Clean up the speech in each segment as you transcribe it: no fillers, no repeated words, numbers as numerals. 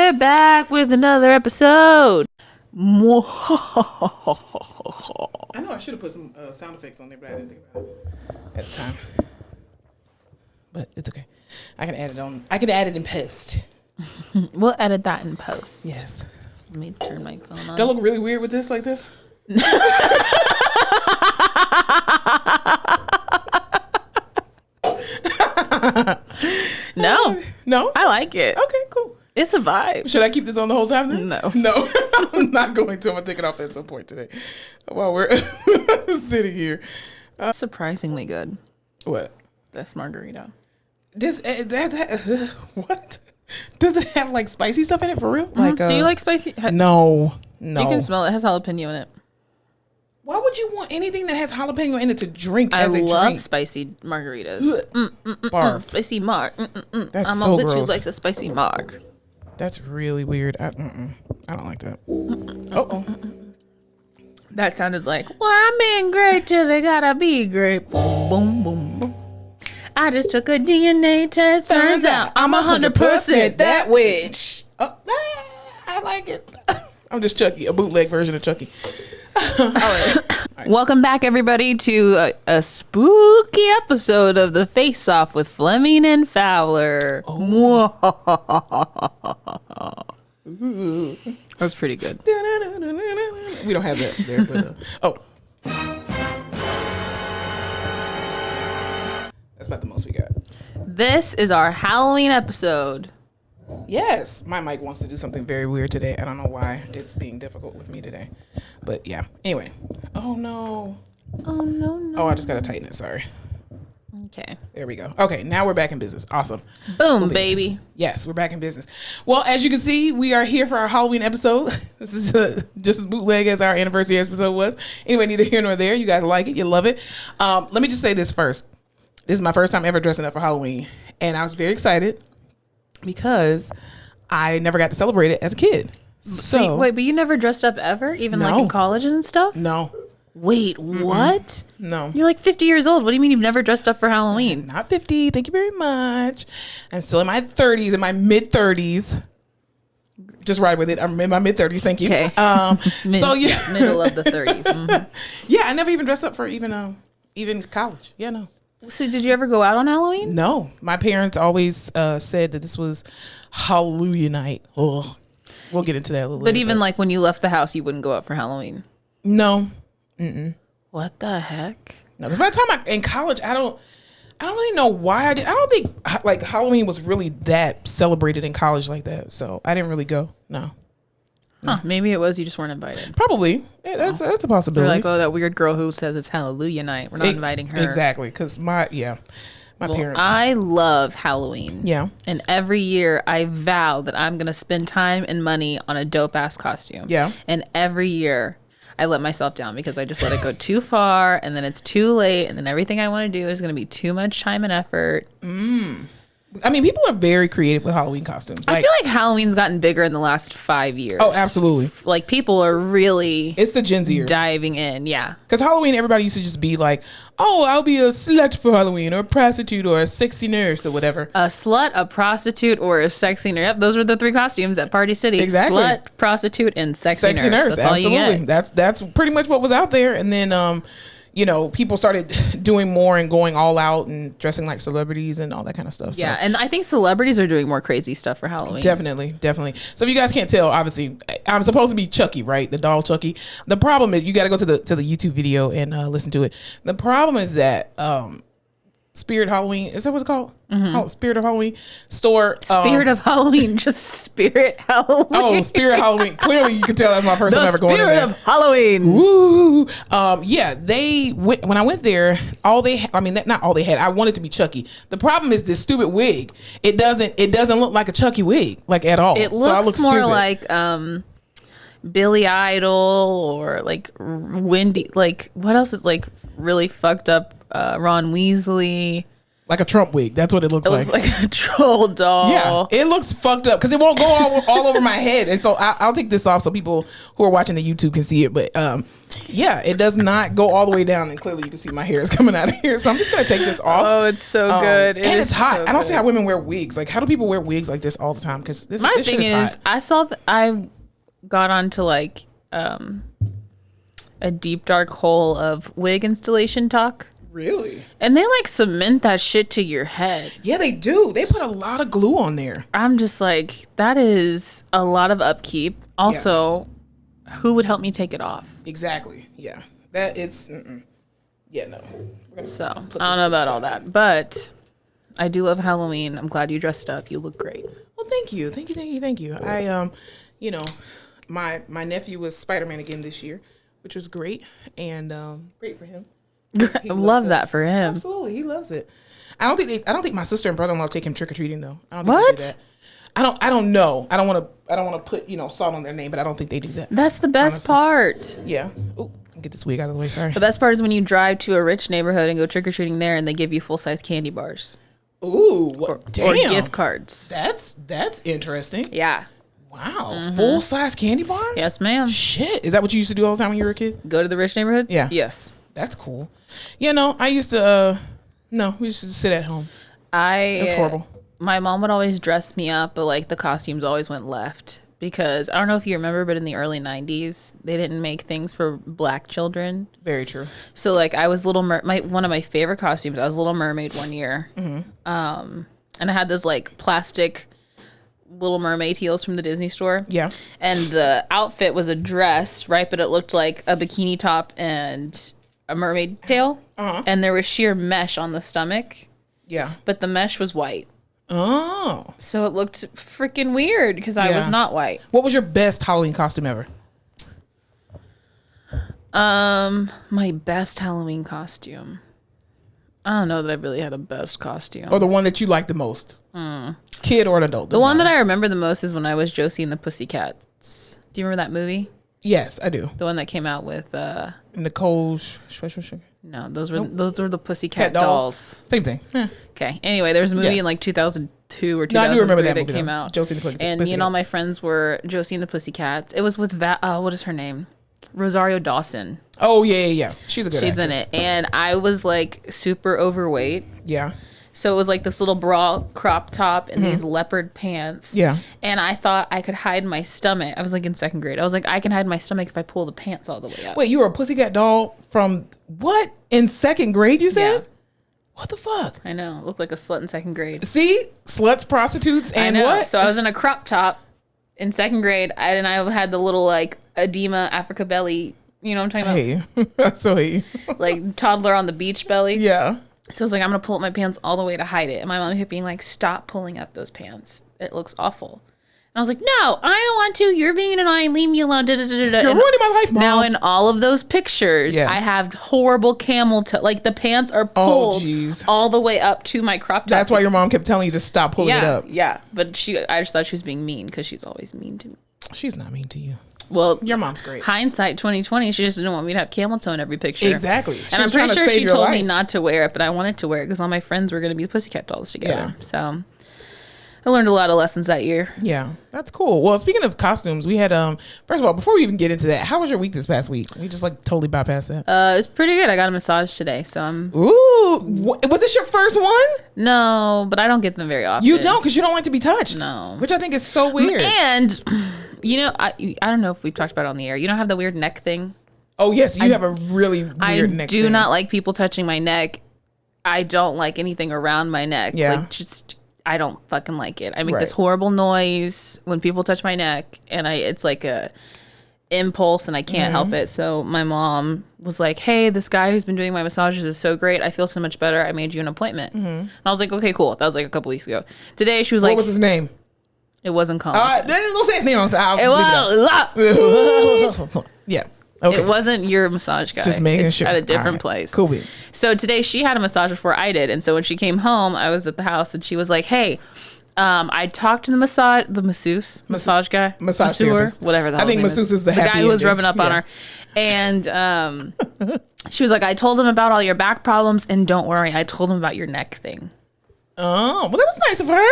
we're back with another episode. I know I should have put some sound effects on there, but I didn't think about it at the time. But it's okay. I can add it on. I can add it in post. We'll edit that in post. Yes. Let me turn my phone on. Do I look really weird with this like this? No. No? I like it. Okay, cool. It's a vibe. Should I keep this on the whole time then? No. No. I'm not going to. I'm going to take it off at some point today while we're sitting here. Surprisingly good. What? This margarita. What? Does it have like spicy stuff in it for real? Mm-hmm. Like, do you like spicy? No. You can smell it. It has jalapeno in it. Why would you want anything that has jalapeno in it to drink I as a love drink? spicy margaritas. Barf. Spicy marg. That's I'm so a bitch who gross. likes a spicy marg. That's really weird. I don't like that. Uh-oh. That sounded like, well, I'm being great till they gotta be great. Boom, boom, boom, boom. I just took a DNA test. Turns out I'm 100% that witch. I like it. I'm just Chucky, a bootleg version of Chucky. Welcome back, everybody, to a spooky episode of The Face Off with Fleming and Fowler. That's pretty good. We don't have that there, but that's about the most we got. This is our Halloween episode. Yes, my mic wants to do something very weird today. I don't know why it's being difficult with me today, but yeah. Anyway, oh no. Oh, I just gotta tighten it. Sorry. Okay. There we go. Okay, now we're back in business. Awesome. Boom, Cool baby. Yes, we're back in business. Well, as you can see, we are here for our Halloween episode. This is just as bootleg as our anniversary episode was. Anyway, neither here nor there. You guys like it. You love it. Let me just say this first. This is my first time ever dressing up for Halloween, and I was very excited because I never got to celebrate it as a kid. So Wait, but you never dressed up ever? Even like No. in college and stuff? No. Wait, what? No. You're like 50 years old. What do you mean you've never dressed up for Halloween? Not 50. Thank you very much. I'm still in my 30s, in my mid 30s. Just ride with it. I'm in my mid 30s. Thank you. Okay. So yeah, Middle of the 30s. Mm-hmm. yeah, I never even dressed up for even college. Yeah, no. So did you ever go out on Halloween? No. My parents always said that this was Hallelujah night. Ugh. We'll get into that a little But later. even like when you left the house, you wouldn't go out for Halloween. No. What the heck? No, because by the time in college, I don't really know why I did. I don't think like Halloween was really that celebrated in college like that. So I didn't really go. No. Huh, maybe it was you just weren't invited. Probably. Yeah, that's a They're possibility. like, oh, that weird girl who says it's Hallelujah night. We're not inviting her. Exactly. Because my parents. I love Halloween. Yeah. And every year I vow that I'm going to spend time and money on a dope ass costume. Yeah. And every year I let myself down because I just let it go too far and then it's too late and then everything I want to do is going to be too much time and effort. I mean, people are very creative with Halloween costumes. I feel like Halloween's gotten bigger in the last 5 years. Oh, absolutely. Like people are really It's the Gen Zers. diving in. Yeah. Because Halloween, everybody used to just be like, oh, I'll be a slut for Halloween, or a prostitute, or a sexy nurse, or whatever. A slut, a prostitute, or a sexy nurse. Yep, those were the three costumes at Party City. Exactly. Slut, prostitute, and sexy nurse. That's absolutely. all you get. That's pretty much what was out there. And then, people started doing more and going all out and dressing like celebrities and all that kind of stuff. Yeah, So. and I think celebrities are doing more crazy stuff for Halloween. Definitely. So if you guys can't tell, obviously, I'm supposed to be Chucky, right? The doll Chucky. The problem is you got to go to the YouTube video and listen to it. The problem is that Spirit Halloween, is that what it's called? Mm-hmm. Spirit of Halloween store. Spirit of Halloween, just Spirit Halloween. Oh, Spirit Halloween. Clearly, you can tell that's my first time ever going in Spirit there. of Halloween. Woo! Yeah, when I went there, not all they had. I wanted to be Chucky. The problem is this stupid wig. It doesn't look like a Chucky wig, like at all. It looks so I look more stupid. like Billy Idol or like Wendy. Like what else is like really fucked up? Ron Weasley. Like a Trump wig. That's what it looks like. It looks like a troll doll. Yeah, it looks fucked up because it won't go all over my head. And so I'll take this off so people who are watching the YouTube can see it. But yeah, it does not go all the way down. And clearly you can see my hair is coming out of here. So I'm just going to take this off. Oh, it's so good. And it's hot. So I don't see good. how women wear wigs. Like, how do people wear wigs like this all the time? Because this My shit thing is, hot. I saw I got onto like a deep dark hole of wig installation talk. Really? And they like cement that shit to your head. Yeah, they do. They put a lot of glue on there. I'm just like, that is a lot of upkeep. Also, who would help me take it off? Exactly. Yeah. That it's yeah, no. So I don't know about all that. But I do love Halloween. I'm glad you dressed up. You look great. Well, thank you. Thank you. I you know, my nephew was Spider-Man again this year, which was great. And great for him. I love that for him. Absolutely, he loves it. I don't think my sister and brother-in-law take him trick or treating though. I don't think What? they do that. I don't know. I don't want to put salt on their name, but I don't think they do that. That's the best part. Yeah. Ooh, get this wig out of the way. Sorry. The best part is when you drive to a rich neighborhood and go trick or treating there, and they give you full size candy bars Ooh, what? Damn. or gift cards. That's interesting. Yeah. Wow, full size candy bars. Yes, ma'am. Shit, is that what you used to do all the time when you were a kid? Go to the rich neighborhoods. Yeah. Yes. That's cool. I used to. No, we used to sit at home. It's horrible. My mom would always dress me up, but like the costumes always went left because I don't know if you remember, but in the early 90s, they didn't make things for black children. Very true. So like I was one of my favorite costumes. I was Little Mermaid one year. Mm-hmm. And I had this like plastic Little Mermaid heels from the Disney store. Yeah. And the outfit was a dress, right? But it looked like a bikini top and a mermaid tail. Uh-huh. And there was sheer mesh on the stomach. Yeah. But the mesh was white. Oh. So it looked freaking weird because I was not white. What was your best Halloween costume ever? My best Halloween costume. I don't know that I really had a best costume. Or the one that you liked the most? Kid or an adult? The one that I remember the most is when I was Josie and the Pussycats. Do you remember that movie? Yes, I do. The one that came out with Nicole. No, those were the Pussycat dolls. Same thing. Yeah. Okay. Anyway, there was a movie in like 2002 or 2003 I do remember that movie, came though. out. Josie and the Pussycats. And me and all my friends were Josie and the Pussycats. It was with what is her name? Rosario Dawson. Oh yeah. She's a good She's actress. in it. And I was like super overweight. Yeah. So it was like this little bra crop top and these leopard pants. Yeah. And I thought I could hide my stomach. I was like in second grade. I was like, I can hide my stomach if I pull the pants all the way up. Wait, you were a Pussycat doll from what? In second grade, you said? Yeah. What the fuck? I know. Looked like a slut in second grade. See? Sluts, prostitutes, and I know. what? So I was in a crop top in second grade, and I had the little like edema Africa belly. You know what I'm talking about? Hey. So hey. Like toddler on the beach belly. Yeah. So I was like, I'm gonna pull up my pants all the way to hide it. And my mom kept being like, stop pulling up those pants. It looks awful. And I was like, no, I don't want to. You're being annoying. Leave me alone. Da, da, da, da. You're ruining my life, Mom. Now in all of those pictures, I have horrible camel toe. Like the pants are pulled all the way up to my crop top. That's why your mom kept telling you to stop pulling it up. Yeah, but I just thought she was being mean because she's always mean to me. She's not mean to you. Well, your mom's great. Hindsight 2020, she just didn't want me to have camel toe in every picture. Exactly. And I'm pretty sure she told me not to wear it, but I wanted to wear it because all my friends were going to be Pussycat dolls together. Yeah. So I learned a lot of lessons that year. Yeah, that's cool. Well, speaking of costumes, we had first of all, before we even get into that, how was your week this past week? We just like totally bypassed that. It was pretty good. I got a massage today, so I'm. Ooh, was this your first one? No, but I don't get them very often. You don't, because you don't like to be touched. No, which I think is so weird. And I don't know if we've talked about it on the air. You don't have the weird neck thing. Oh yes, you have a really weird neck thing. I do not like people touching my neck. I don't like anything around my neck. Yeah. I don't fucking like it. I make this horrible noise when people touch my neck, and it's like a impulse, and I can't help it. So my mom was like, "Hey, this guy who's been doing my massages is so great. I feel so much better. I made you an appointment." And I was like, "Okay, cool." That was like a couple weeks ago. Today she was like, "What was his name?" It wasn't Colin. Don't say his name. Yeah. Okay. It wasn't your massage guy. Just making sure. At a different place. Cool beans. So today she had a massage before I did. And so when she came home, I was at the house and she was like, hey, I talked to the massage guy, massage masseur, therapist. whatever the I hell think his name masseuse is the guy happy who was ending. rubbing up on her, and she was like, I told him about all your back problems, and don't worry, I told him about your neck thing. Oh, well, that was nice of her.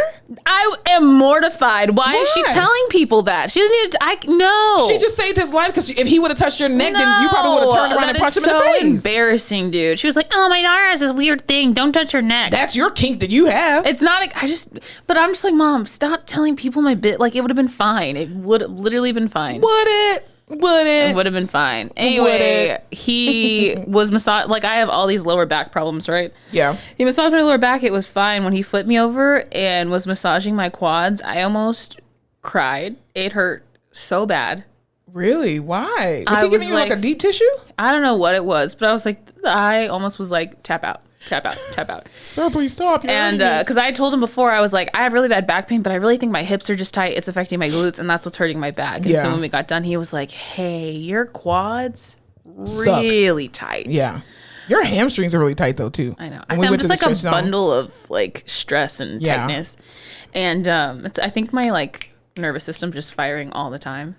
I am mortified. Why is she telling people that? She doesn't need to. No. She just saved his life because if he would have touched your neck, then you probably would have turned around and punched him in the face. That is so embarrassing, dude. She was like, "Oh, my daughter has this weird thing. Don't touch her neck." That's your kink that you have. It's not. But I'm just like, Mom, stop telling people my bit. Like, it would have been fine. It would have literally been fine. Would it? It would have been fine. Anyway, he was massage. Like, I have all these lower back problems, right? Yeah. He massaged my lower back. It was fine. When he flipped me over and was massaging my quads, I almost cried. It hurt so bad. Really? Why? Was he giving you like a deep tissue? I don't know what it was, but I almost was like, tap out. Sir, please stop. And because I told him before, I was like, I have really bad back pain, but I really think my hips are just tight. It's affecting my glutes, and that's what's hurting my back. And so when we got done, he was like, hey, your quads really tight. Yeah. Your hamstrings are really tight though too. I know. I'm just like a bundle of like stress and tightness. And I think my like nervous system just firing all the time.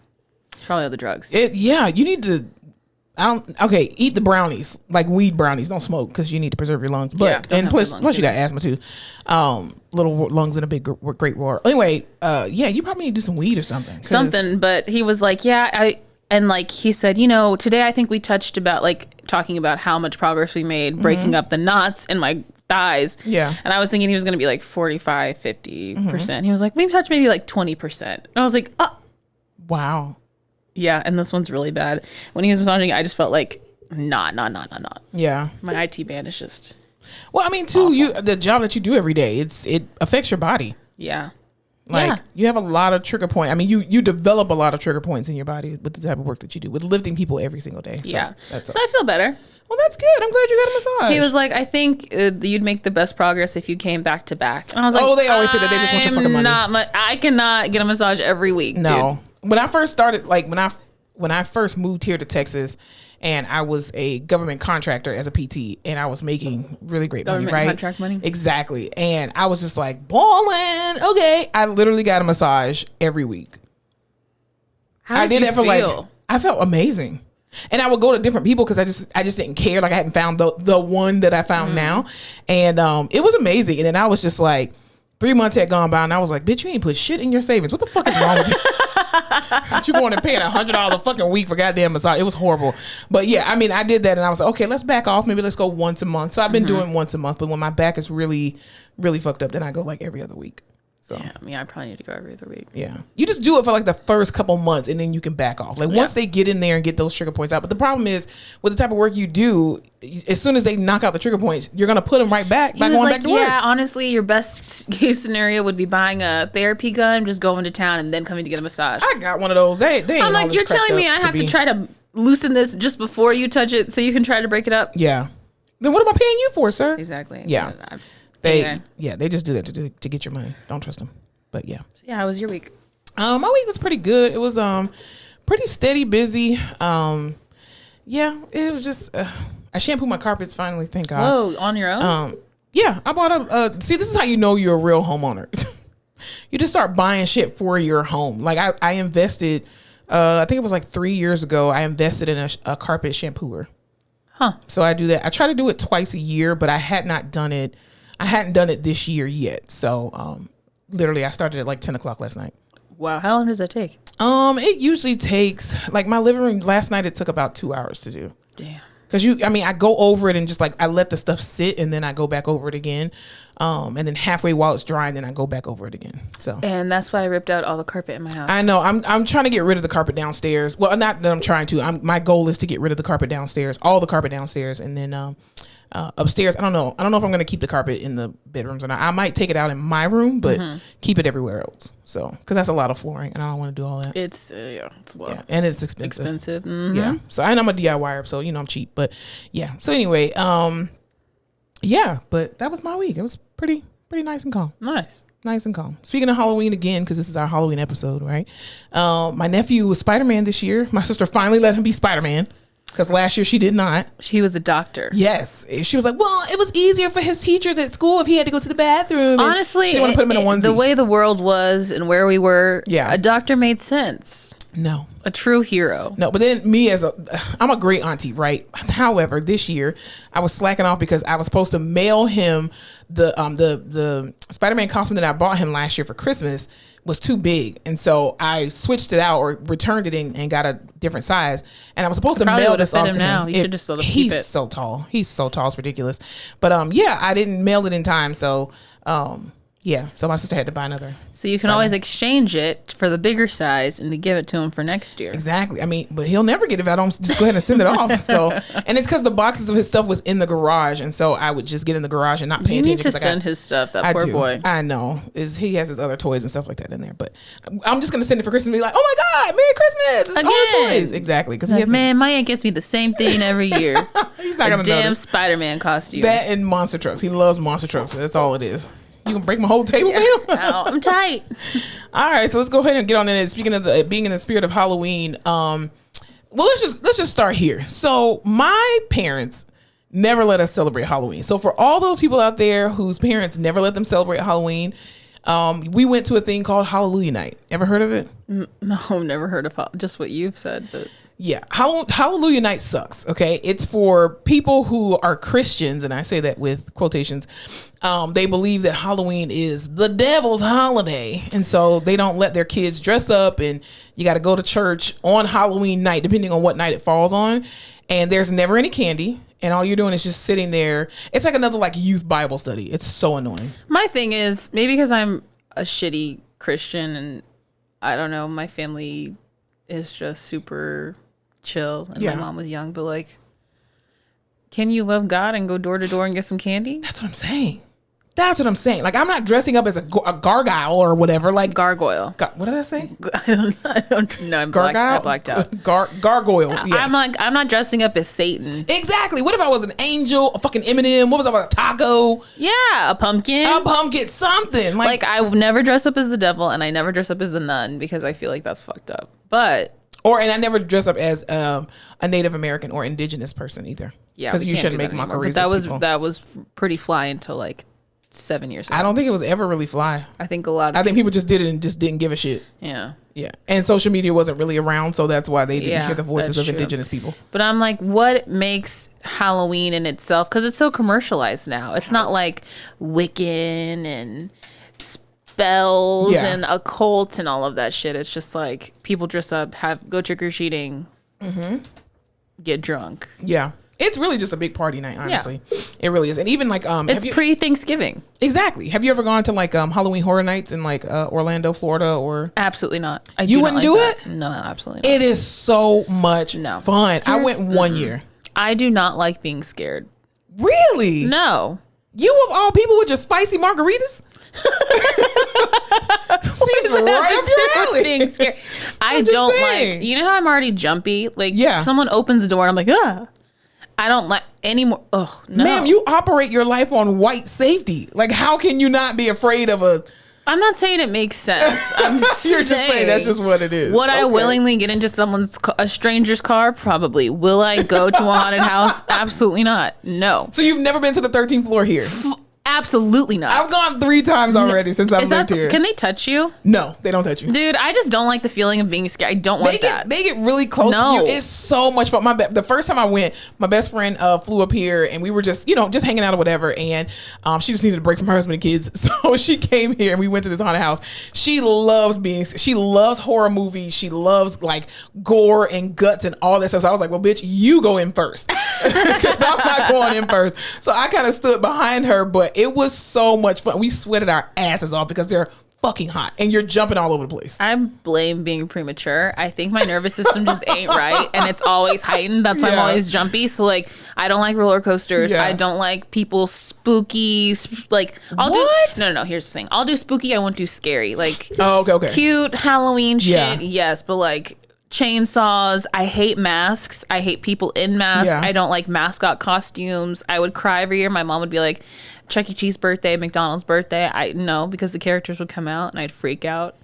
Probably all the drugs. You need to eat the brownies, like weed brownies. Don't smoke because you need to preserve your lungs. But and plus you got asthma too. Little lungs in a big great roar. Anyway, you probably need to do some weed or something. But he was like, and like he said, today I think we touched about like talking about how much progress we made breaking up the knots in my thighs. Yeah. And I was thinking he was going to be like 45, 50%. He was like, we've touched maybe like 20%. And I was like, oh. Wow. Yeah, and this one's really bad. When he was massaging, I just felt like, not. Yeah. My IT band is just. Well, I mean, too, the job that you do every day, it affects your body. Yeah. Like you have a lot of trigger points. I mean, you develop a lot of trigger points in your body with the type of work that you do, with lifting people every single day. So So I feel better. Well, that's good. I'm glad you got a massage. He was like, I think you'd make the best progress if you came back to back. And I was like, they always say that they just want your fucking money. I cannot get a massage every week. No. Dude. When I first started, like when I first moved here to Texas, and I was a government contractor as a PT, and I was making really great money, right? Contract money. Exactly. And I was just like, balling. Okay. I literally got a massage every week. How did you feel? I felt amazing. And I would go to different people because I just didn't care. Like I hadn't found the one that I found now. And it was amazing. And then I was just like, 3 months had gone by, and I was like, bitch, you ain't put shit in your savings. What the fuck is wrong with you? You going and paying $100 a fucking week for goddamn massage. It was horrible. But yeah, I mean, I did that, and I was like, okay, let's back off. Maybe let's go once a month. So I've been doing once a month, but when my back is really, really fucked up, then I go like every other week. So yeah, I probably need to go every other week. Yeah. You just do it for like the first couple months, and then you can back off. Like once they get in there and get those trigger points out. But the problem is with the type of work you do, as soon as they knock out the trigger points, you're going to put them right back by going back to work. Yeah, honestly, your best case scenario would be buying a therapy gun, just going to town and then coming to get a massage. I got one of those. They ain't I'm like, you're telling me I have to try to loosen this just before you touch it so you can try to break it up? Yeah. Then what am I paying you for, sir? Exactly. Yeah. They just do that to get your money. Don't trust them. But yeah. How was your week? My week was pretty good. It was pretty steady, busy. It was just I shampooed my carpets finally, thank God. Whoa, on your own? Yeah, I bought see, this is how you know you're a real homeowner. You just start buying shit for your home. Like I invested I think it was like 3 years ago, I invested in a carpet shampooer. Huh. So I do that. I try to do it twice a year, but I hadn't done it this year yet. So literally, I started at like 10 o'clock last night. Wow. How long does that take? It usually takes, like my living room last night, it took about 2 hours to do. Damn. Because I go over it and just like, I let the stuff sit and then I go back over it again. And then halfway while it's drying, then I go back over it again. So. And that's why I ripped out all the carpet in my house. I know. I'm trying to get rid of the carpet downstairs. Well, not that I'm trying to. My goal is to get rid of the carpet downstairs, all the carpet downstairs. And then upstairs, I don't know if I'm going to keep the carpet in the bedrooms or not. I might take it out in my room, but keep it everywhere else. So, because that's a lot of flooring, and I don't want to do all that. It's a lot. Yeah, and it's expensive. Mm-hmm. Yeah. So, and I'm a DIYer, so I'm cheap. But yeah. So anyway, but that was my week. It was pretty nice and calm. Nice and calm. Speaking of Halloween again, because this is our Halloween episode, right? My nephew was Spider-Man this year. My sister finally let him be Spider-Man. because last year she did not. She was a doctor. Yes. She was like, well, it was easier for his teachers at school if he had to go to the bathroom. Honestly, she didn't want to put him in a onesie. The way the world was and where we were, a doctor made sense. No. A true hero. No, but then me I'm a great auntie, right? However, this year I was slacking off because I was supposed to mail him the Spider-Man costume that I bought him last year for Christmas was too big. And so I switched it out or returned it and got a different size. And I was supposed to mail this off to him. Now. You should just sort of keep it. He's so tall. He's so tall. It's ridiculous. But I didn't mail it in time. So so my sister had to buy another. So you can always exchange it for the bigger size and to give it to him for next year. Exactly. I mean, but he'll never get it if I don't just go ahead and send it off. So, and it's because the boxes of his stuff was in the garage, and so I would just get in the garage and not pay attention. You need to send his stuff. That poor boy. I know. He has his other toys and stuff like that in there. But I'm just gonna send it for Christmas and be like, oh my God, Merry Christmas! It's all the toys. Exactly. Because man, my aunt gets me the same thing every year. He's not gonna know. Damn Spider-Man costume. That and monster trucks. He loves monster trucks. That's all it is. You gonna break my whole table, man? No, I'm tight. All right, so let's go ahead and get on in it. Speaking of being in the spirit of Halloween, well, let's just start here. So my parents never let us celebrate Halloween. So for all those people out there whose parents never let them celebrate Halloween, we went to a thing called Hallelujah Night. Ever heard of it? No, I've never heard of just what you've said, but. Yeah, Hallelujah Night sucks, okay? It's for people who are Christians, and I say that with quotations. They believe that Halloween is the devil's holiday, and so they don't let their kids dress up, and you got to go to church on Halloween night, depending on what night it falls on, and there's never any candy, and all you're doing is just sitting there. It's like another youth Bible study. It's so annoying. My thing is, maybe because I'm a shitty Christian, and I don't know, my family is just super chill, and my mom was young, but can you love God and go door to door and get some candy? That's what I'm saying. I'm not dressing up as a gargoyle or whatever. Gargoyle. What did I say? I don't know. I blacked out. Gargoyle. Yes. I'm not dressing up as Satan. Exactly. What if I was an angel, a fucking M&M? What was I, a taco? Yeah, a pumpkin. Something. I would never dress up as the devil, and I never dress up as a nun because I feel like that's fucked up. And I never dress up as a Native American or indigenous person either. Yeah, because you shouldn't make mockeries. But that was pretty fly until 7 years ago. I don't think it was ever really fly. I think people just did it and just didn't give a shit. Yeah. Yeah. And social media wasn't really around, so that's why they didn't hear the voices of indigenous people. But I'm what makes Halloween in itself, because it's so commercialized now. It's not like Wiccan and spells and occult and all of that shit. It's just people dress up, go trick-or-treating, get drunk. Yeah. It's really just a big party night, honestly. Yeah. It really is. And even it's pre-Thanksgiving. Exactly. Have you ever gone to Halloween Horror Nights in Orlando, Florida, or? Absolutely not. You wouldn't do it? No, absolutely not. It is so much fun. I went one year. I do not like being scared. Really? No. You of all people with your spicy margaritas? Seems right up your alley. Being scared. I don't like. You know how I'm already jumpy. Someone opens the door and I'm ah. I don't like any more. Oh no, ma'am, you operate your life on white safety. How can you not be afraid of a? I'm not saying it makes sense. I'm You're just saying that's just what it is. Would I willingly get into a stranger's car? Probably. Will I go to a haunted house? Absolutely not. No. So you've never been to the 13th floor here? Absolutely not. I've gone 3 times already since I've lived here. Can they touch you? No, they don't touch you. Dude, I just don't like the feeling of being scared. I don't want that. They get really close to you. It's so much fun. The first time I went, my best friend flew up here and we were just hanging out or whatever. And she just needed a break from her husband and kids. So she came here and we went to this haunted house. She loves horror movies. She loves gore and guts and all that stuff. So I was like, well, bitch, you go in first. Because I'm not going in first. So I kind of stood behind her, but it was so much fun. We sweated our asses off because they're fucking hot and you're jumping all over the place. I blame being premature. I think my nervous system just ain't right and it's always heightened. That's why I'm always jumpy. So I don't like roller coasters. I don't like people spooky. I'll do. No. Here's the thing. I'll do spooky. I won't do scary. Okay. Cute Halloween shit. Yes, but chainsaws. I hate masks. I hate people in masks. I don't like mascot costumes. I would cry every year. My mom would be like, Chuck E. Cheese birthday, McDonald's birthday. Because the characters would come out and I'd freak out.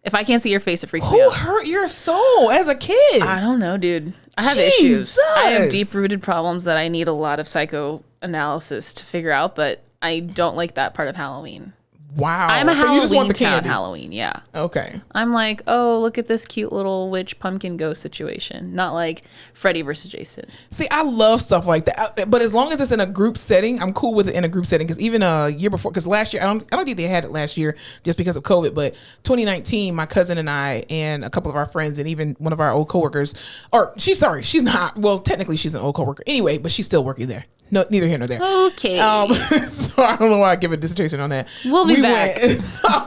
If I can't see your face, it freaks me out. Who hurt your soul as a kid? I don't know, dude. I have issues. I have Jesus. deep-rooted problems that I need a lot of psychoanalysis to figure out, but I don't like that part of Halloween. Wow. I'm a So you just want Halloween the town candy. Halloween, yeah. Okay. I'm like, oh, look at this cute little witch pumpkin ghost situation. Not like Freddy versus Jason. See, I love stuff like that, but as long as it's in a group setting, I'm cool with it in a group setting. Because even a year before, because last year I don't think they had it last year just because of COVID. But 2019, my cousin and I and a couple of our friends and even one of our old coworkers, she's not. Well, technically she's an old coworker anyway, but she's still working there. No, neither here nor there. Okay. So I don't know why I give a dissertation on that. We'll be back.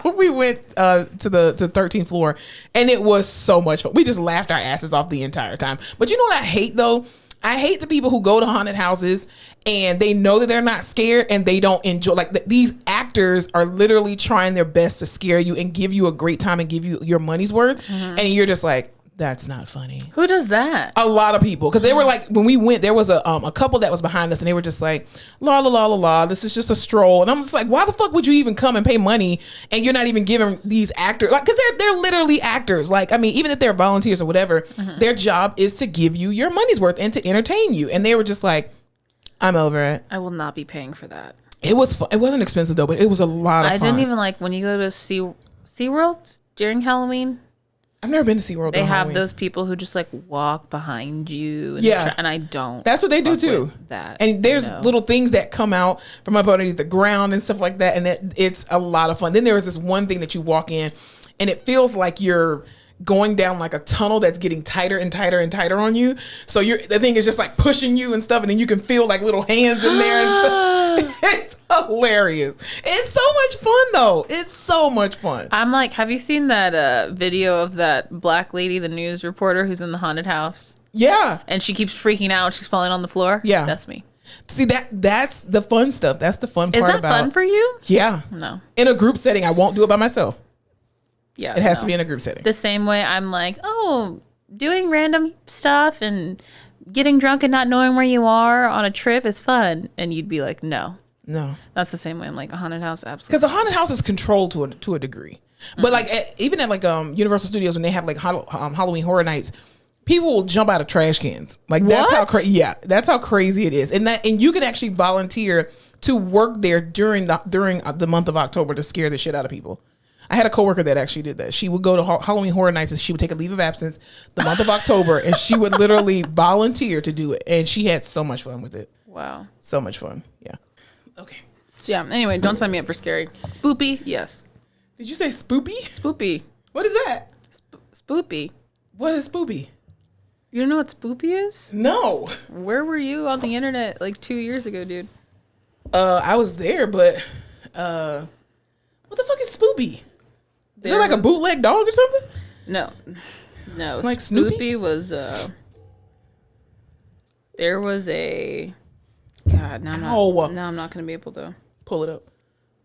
We went to the 13th floor, and it was so much fun. We just laughed our asses off the entire time. But you know what I hate though? I hate the people who go to haunted houses and they know that they're not scared and they don't enjoy. Like these actors are literally trying their best to scare you and give you a great time and give you your money's worth, and you're just like, that's not funny. Who does that? A lot of people, because they were like, when we went, there was a couple that was behind us, and they were just like, la la la la la. This is just a stroll, and I'm just like, why the fuck would you even come and pay money, and you're not even giving these actors, like, because they're literally actors. Like, I mean, even if they're volunteers or whatever, their job is to give you your money's worth and to entertain you. And they were just like, I'm over it. I will not be paying for that. It was fun. It wasn't expensive though, but it was a lot of fun. I didn't even like when you go to SeaWorld during Halloween. I've never been to SeaWorld. They have Halloween. those people who just like walk behind you. And Yeah. and I don't. That's what they do fuck too. with that. And there's No. little things that come out from up underneath the ground and stuff like that. And it's a lot of fun. Then there was this one thing that you walk in and it feels like you're going down like a tunnel that's getting tighter and tighter and tighter on you. So the thing is just like pushing you and stuff. And then you can feel like little hands in there and stuff. It's hilarious. It's so much fun though. It's so much fun. I'm like, have you seen that video of that black lady, the news reporter who's in the haunted house? Yeah. And she keeps freaking out. She's falling on the floor. Yeah. That's me. See, that's the fun stuff. That's the fun part Is that about fun for you? Yeah. No. In a group setting, I won't do it by myself. Yeah. It has to be in a group setting. The same way I'm like, oh, doing random stuff and getting drunk and not knowing where you are on a trip is fun. And you'd be like, no. No. That's the same way I'm like, a haunted house, absolutely. Because a haunted house is controlled to a degree. But like even at like Universal Studios when they have like Halloween Horror Nights, people will jump out of trash cans. Like that's What? that's how crazy it is. And you can actually volunteer to work there during the month of October to scare the shit out of people. I had a coworker that actually did that. She would go to Halloween Horror Nights and she would take a leave of absence the month of October and she would literally volunteer to do it. And she had so much fun with it. Wow. So much fun. Yeah. Okay. So yeah, anyway, don't sign me up for scary. Spoopy, yes. Did you say spoopy? Spoopy. What is that? Spoopy. What is spoopy? You don't know what spoopy is? No. Where were you on the internet like 2 years ago, dude? I was there, but what the fuck is spoopy? Is it like a bootleg dog or something? No. No. Like Snoopy? Spoopy was there was a God, now I'm not gonna be able to Pull it up.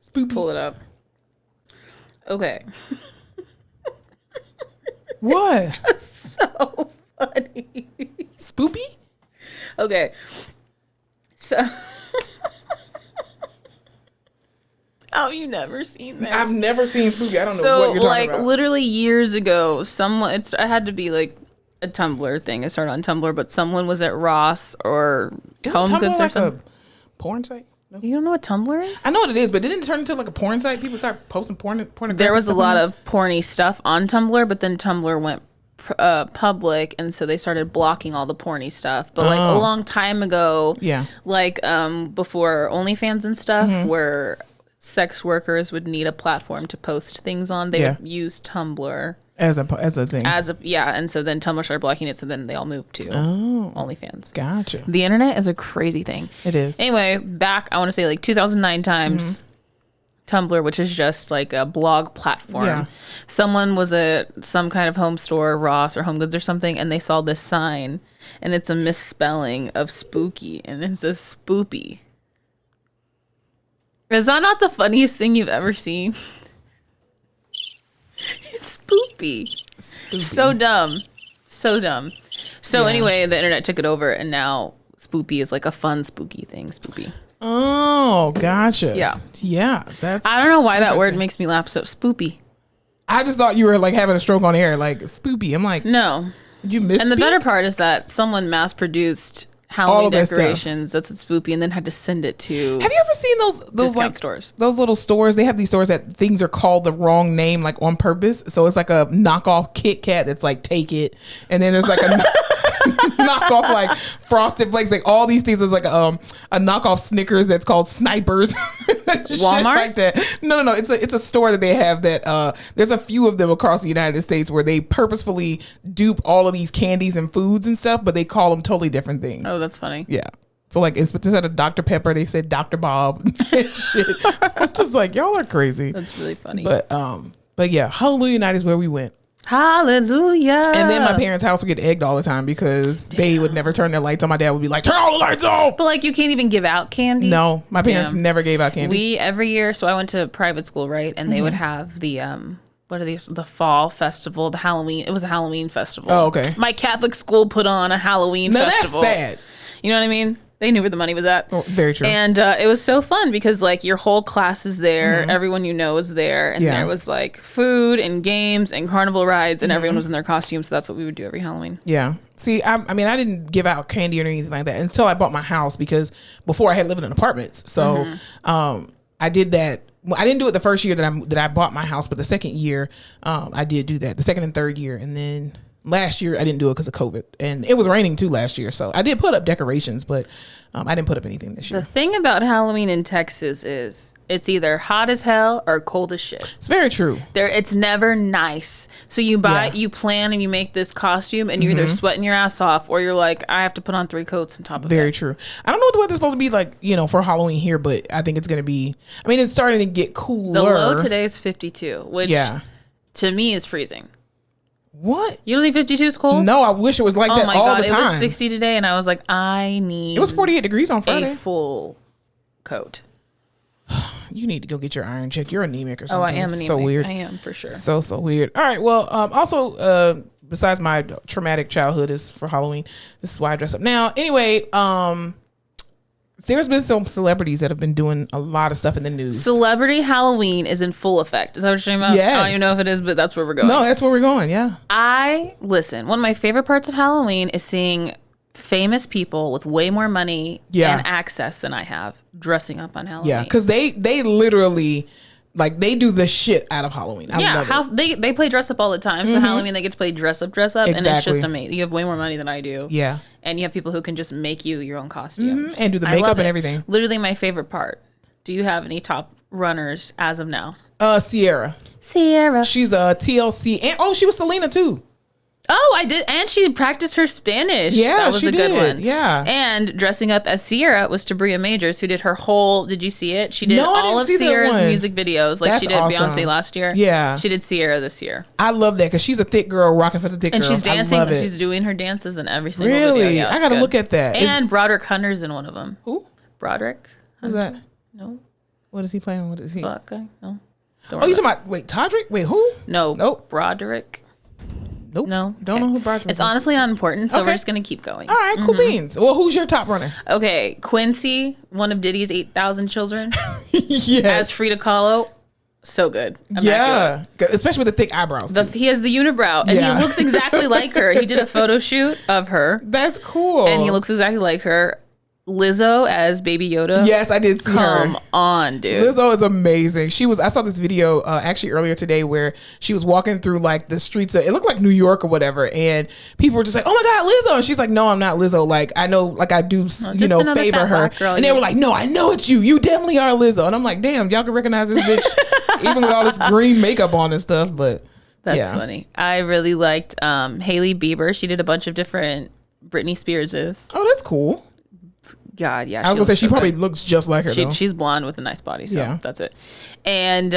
Spoopy. pull it up. Okay. What? So funny. Spoopy? Okay. So how have you never seen this? I've never seen Spoopy. I don't know So what you're talking like about. literally years ago, it had to be like a Tumblr thing. I started on Tumblr, but someone was at Ross or Isn't Home Tumblr Goods or like something. a porn site? No? You don't know what Tumblr is? I know what it is, but didn't it turn into like a porn site? People start posting pornographic There was a stuff lot on of porny stuff on Tumblr, but then Tumblr went public, and so they started blocking all the porny stuff. But like a long time ago, Yeah. like before OnlyFans and stuff, where sex workers would need a platform to post things on, they would use Tumblr as a thing. and so then Tumblr started blocking it, so then they all moved to OnlyFans. Gotcha. The internet is a crazy thing. It is. Anyway, back I want to say like 2009 times. Tumblr, which is just like a blog platform. Yeah. Someone was at some kind of home store, Ross or Home Goods or something, and they saw this sign, and it's a misspelling of spooky, and it says spoopy. Is that not the funniest thing you've ever seen? It's spoopy. So dumb. So dumb. So anyway, the internet took it over, and now spoopy is like a fun, spooky thing. Spoopy. Oh, gotcha. Yeah. Yeah. That's. I don't know why that word makes me laugh so spoopy. I just thought you were like having a stroke on air, like spoopy. I'm like, No. You missed. And the better part is that someone mass produced Halloween decorations. That's its spoopy, and then had to send it to. Have you ever seen those like stores? Those little stores. They have these stores that things are called the wrong name, like on purpose. So it's like a knockoff Kit Kat that's like Take It, and then there's like a knockoff like Frosted Flakes. Like all these things is like a knockoff Snickers that's called Snipers. Walmart, like that. No. It's a store that they have that. There's a few of them across the United States where they purposefully dupe all of these candies and foods and stuff, but they call them totally different things. Oh, that's funny. Yeah. So like instead of Dr. Pepper, they said Dr. Bob and shit. I'm just like, y'all are crazy. That's really funny. But yeah, Hallelujah Night is where we went. Hallelujah. And then my parents' house would get egged all the time because they would never turn their lights on. My dad would be like, turn all the lights off. But like, you can't even give out candy. No, my parents never gave out candy. We every year. So I went to private school, right? And they would have the what are these? The fall festival, the Halloween. It was a Halloween festival. Oh, okay. My Catholic school put on a Halloween festival. That's sad. You know what I mean? They knew where the money was at. Oh, very true. And it was so fun because like your whole class is there. Everyone you know is there. And there was like food and games and carnival rides and everyone was in their costumes. So that's what we would do every Halloween. Yeah. See, I mean, I didn't give out candy or anything like that until I bought my house because before I had lived in apartments. So I did that. I didn't do it the first year that I bought my house, but the second year I did do that. The second and third year. And then last year I didn't do it because of COVID, and it was raining too last year. So I did put up decorations, but I didn't put up anything this year. The thing about Halloween in Texas is it's either hot as hell or cold as shit. It's very true. It's never nice. So you you plan and you make this costume and you're either sweating your ass off or you're like, I have to put on 3 coats on top of it. Very true. I don't know what the weather's supposed to be like, for Halloween here, but I think it's going to be, it's starting to get cooler. The low today is 52, which to me is freezing. What? You don't think 52 is cold? No, I wish it was like that all the time. It was 60 today and I was like, I need It was 48 degrees on Friday. A full coat. You need to go get your iron checked. You're anemic or something. Oh, I am anemic. So weird. I am for sure. So weird. All right. Well, also, besides my traumatic childhood is for Halloween. This is why I dress up now. Anyway, there's been some celebrities that have been doing a lot of stuff in the news. Celebrity Halloween is in full effect. Is that what you're talking about? Yes. I don't even know if it is, but that's where we're going. No, that's where we're going. Yeah. Listen, one of my favorite parts of Halloween is seeing famous people with way more money and access than I have dressing up on Halloween. Yeah, because they literally they do the shit out of Halloween. I love it. They play dress up all the time. So Halloween they get to play dress up, exactly. and it's just amazing. You have way more money than I do. Yeah, and you have people who can just make you your own costume and do the makeup and everything. Literally my favorite part. Do you have any top runners as of now? Sierra. She's a TLC, and she was Selena too. Oh, I did. And she practiced her Spanish. Yeah, that was a good one. Yeah. And dressing up as Sierra was Tabria Majors, who did her whole, did you see it? She did all of Sierra's music videos. Like, she did awesome. Beyonce last year. Yeah. She did Sierra this year. I love that because she's a thick girl rocking for the thick girls. And she's dancing. I love it. She's doing her dances in every single video. Really? I got to look at that. And Broderick Hunter's in one of them. Who? Broderick. Who's that? No. What is he playing? What is he? Black guy? No. Oh, you talking about, wait, Todrick? Wait, who? No. Nope. Broderick. Nope. No. Don't know who Broderick is. It's honestly not important, so we're just going to keep going. All right, cool beans. Well, who's your top runner? Okay, Quincy, one of Diddy's 8,000 children. Yes. As Frida Kahlo. So good. Immaculate. Yeah. Especially with the thick eyebrows. He has the unibrow, and he looks exactly like her. He did a photo shoot of her. That's cool. And he looks exactly like her. Lizzo as Baby Yoda. Yes, I did see her. Come on, dude. Lizzo is amazing. I saw this video actually earlier today where she was walking through like the streets of, it looked like New York or whatever, and people were just like, oh my God, Lizzo. And she's like, no, I'm not Lizzo. Like, I know, like I do, favor her. Girl, and they were like, no, I know it's you. You definitely are Lizzo. And I'm like, damn, y'all can recognize this bitch even with all this green makeup on and stuff. But that's funny. I really liked Hailey Bieber. She did a bunch of different Britney Spearses. Oh, that's cool. God, yeah. I was gonna say she probably looks just like her. Though. She's blonde with a nice body, so that's it. And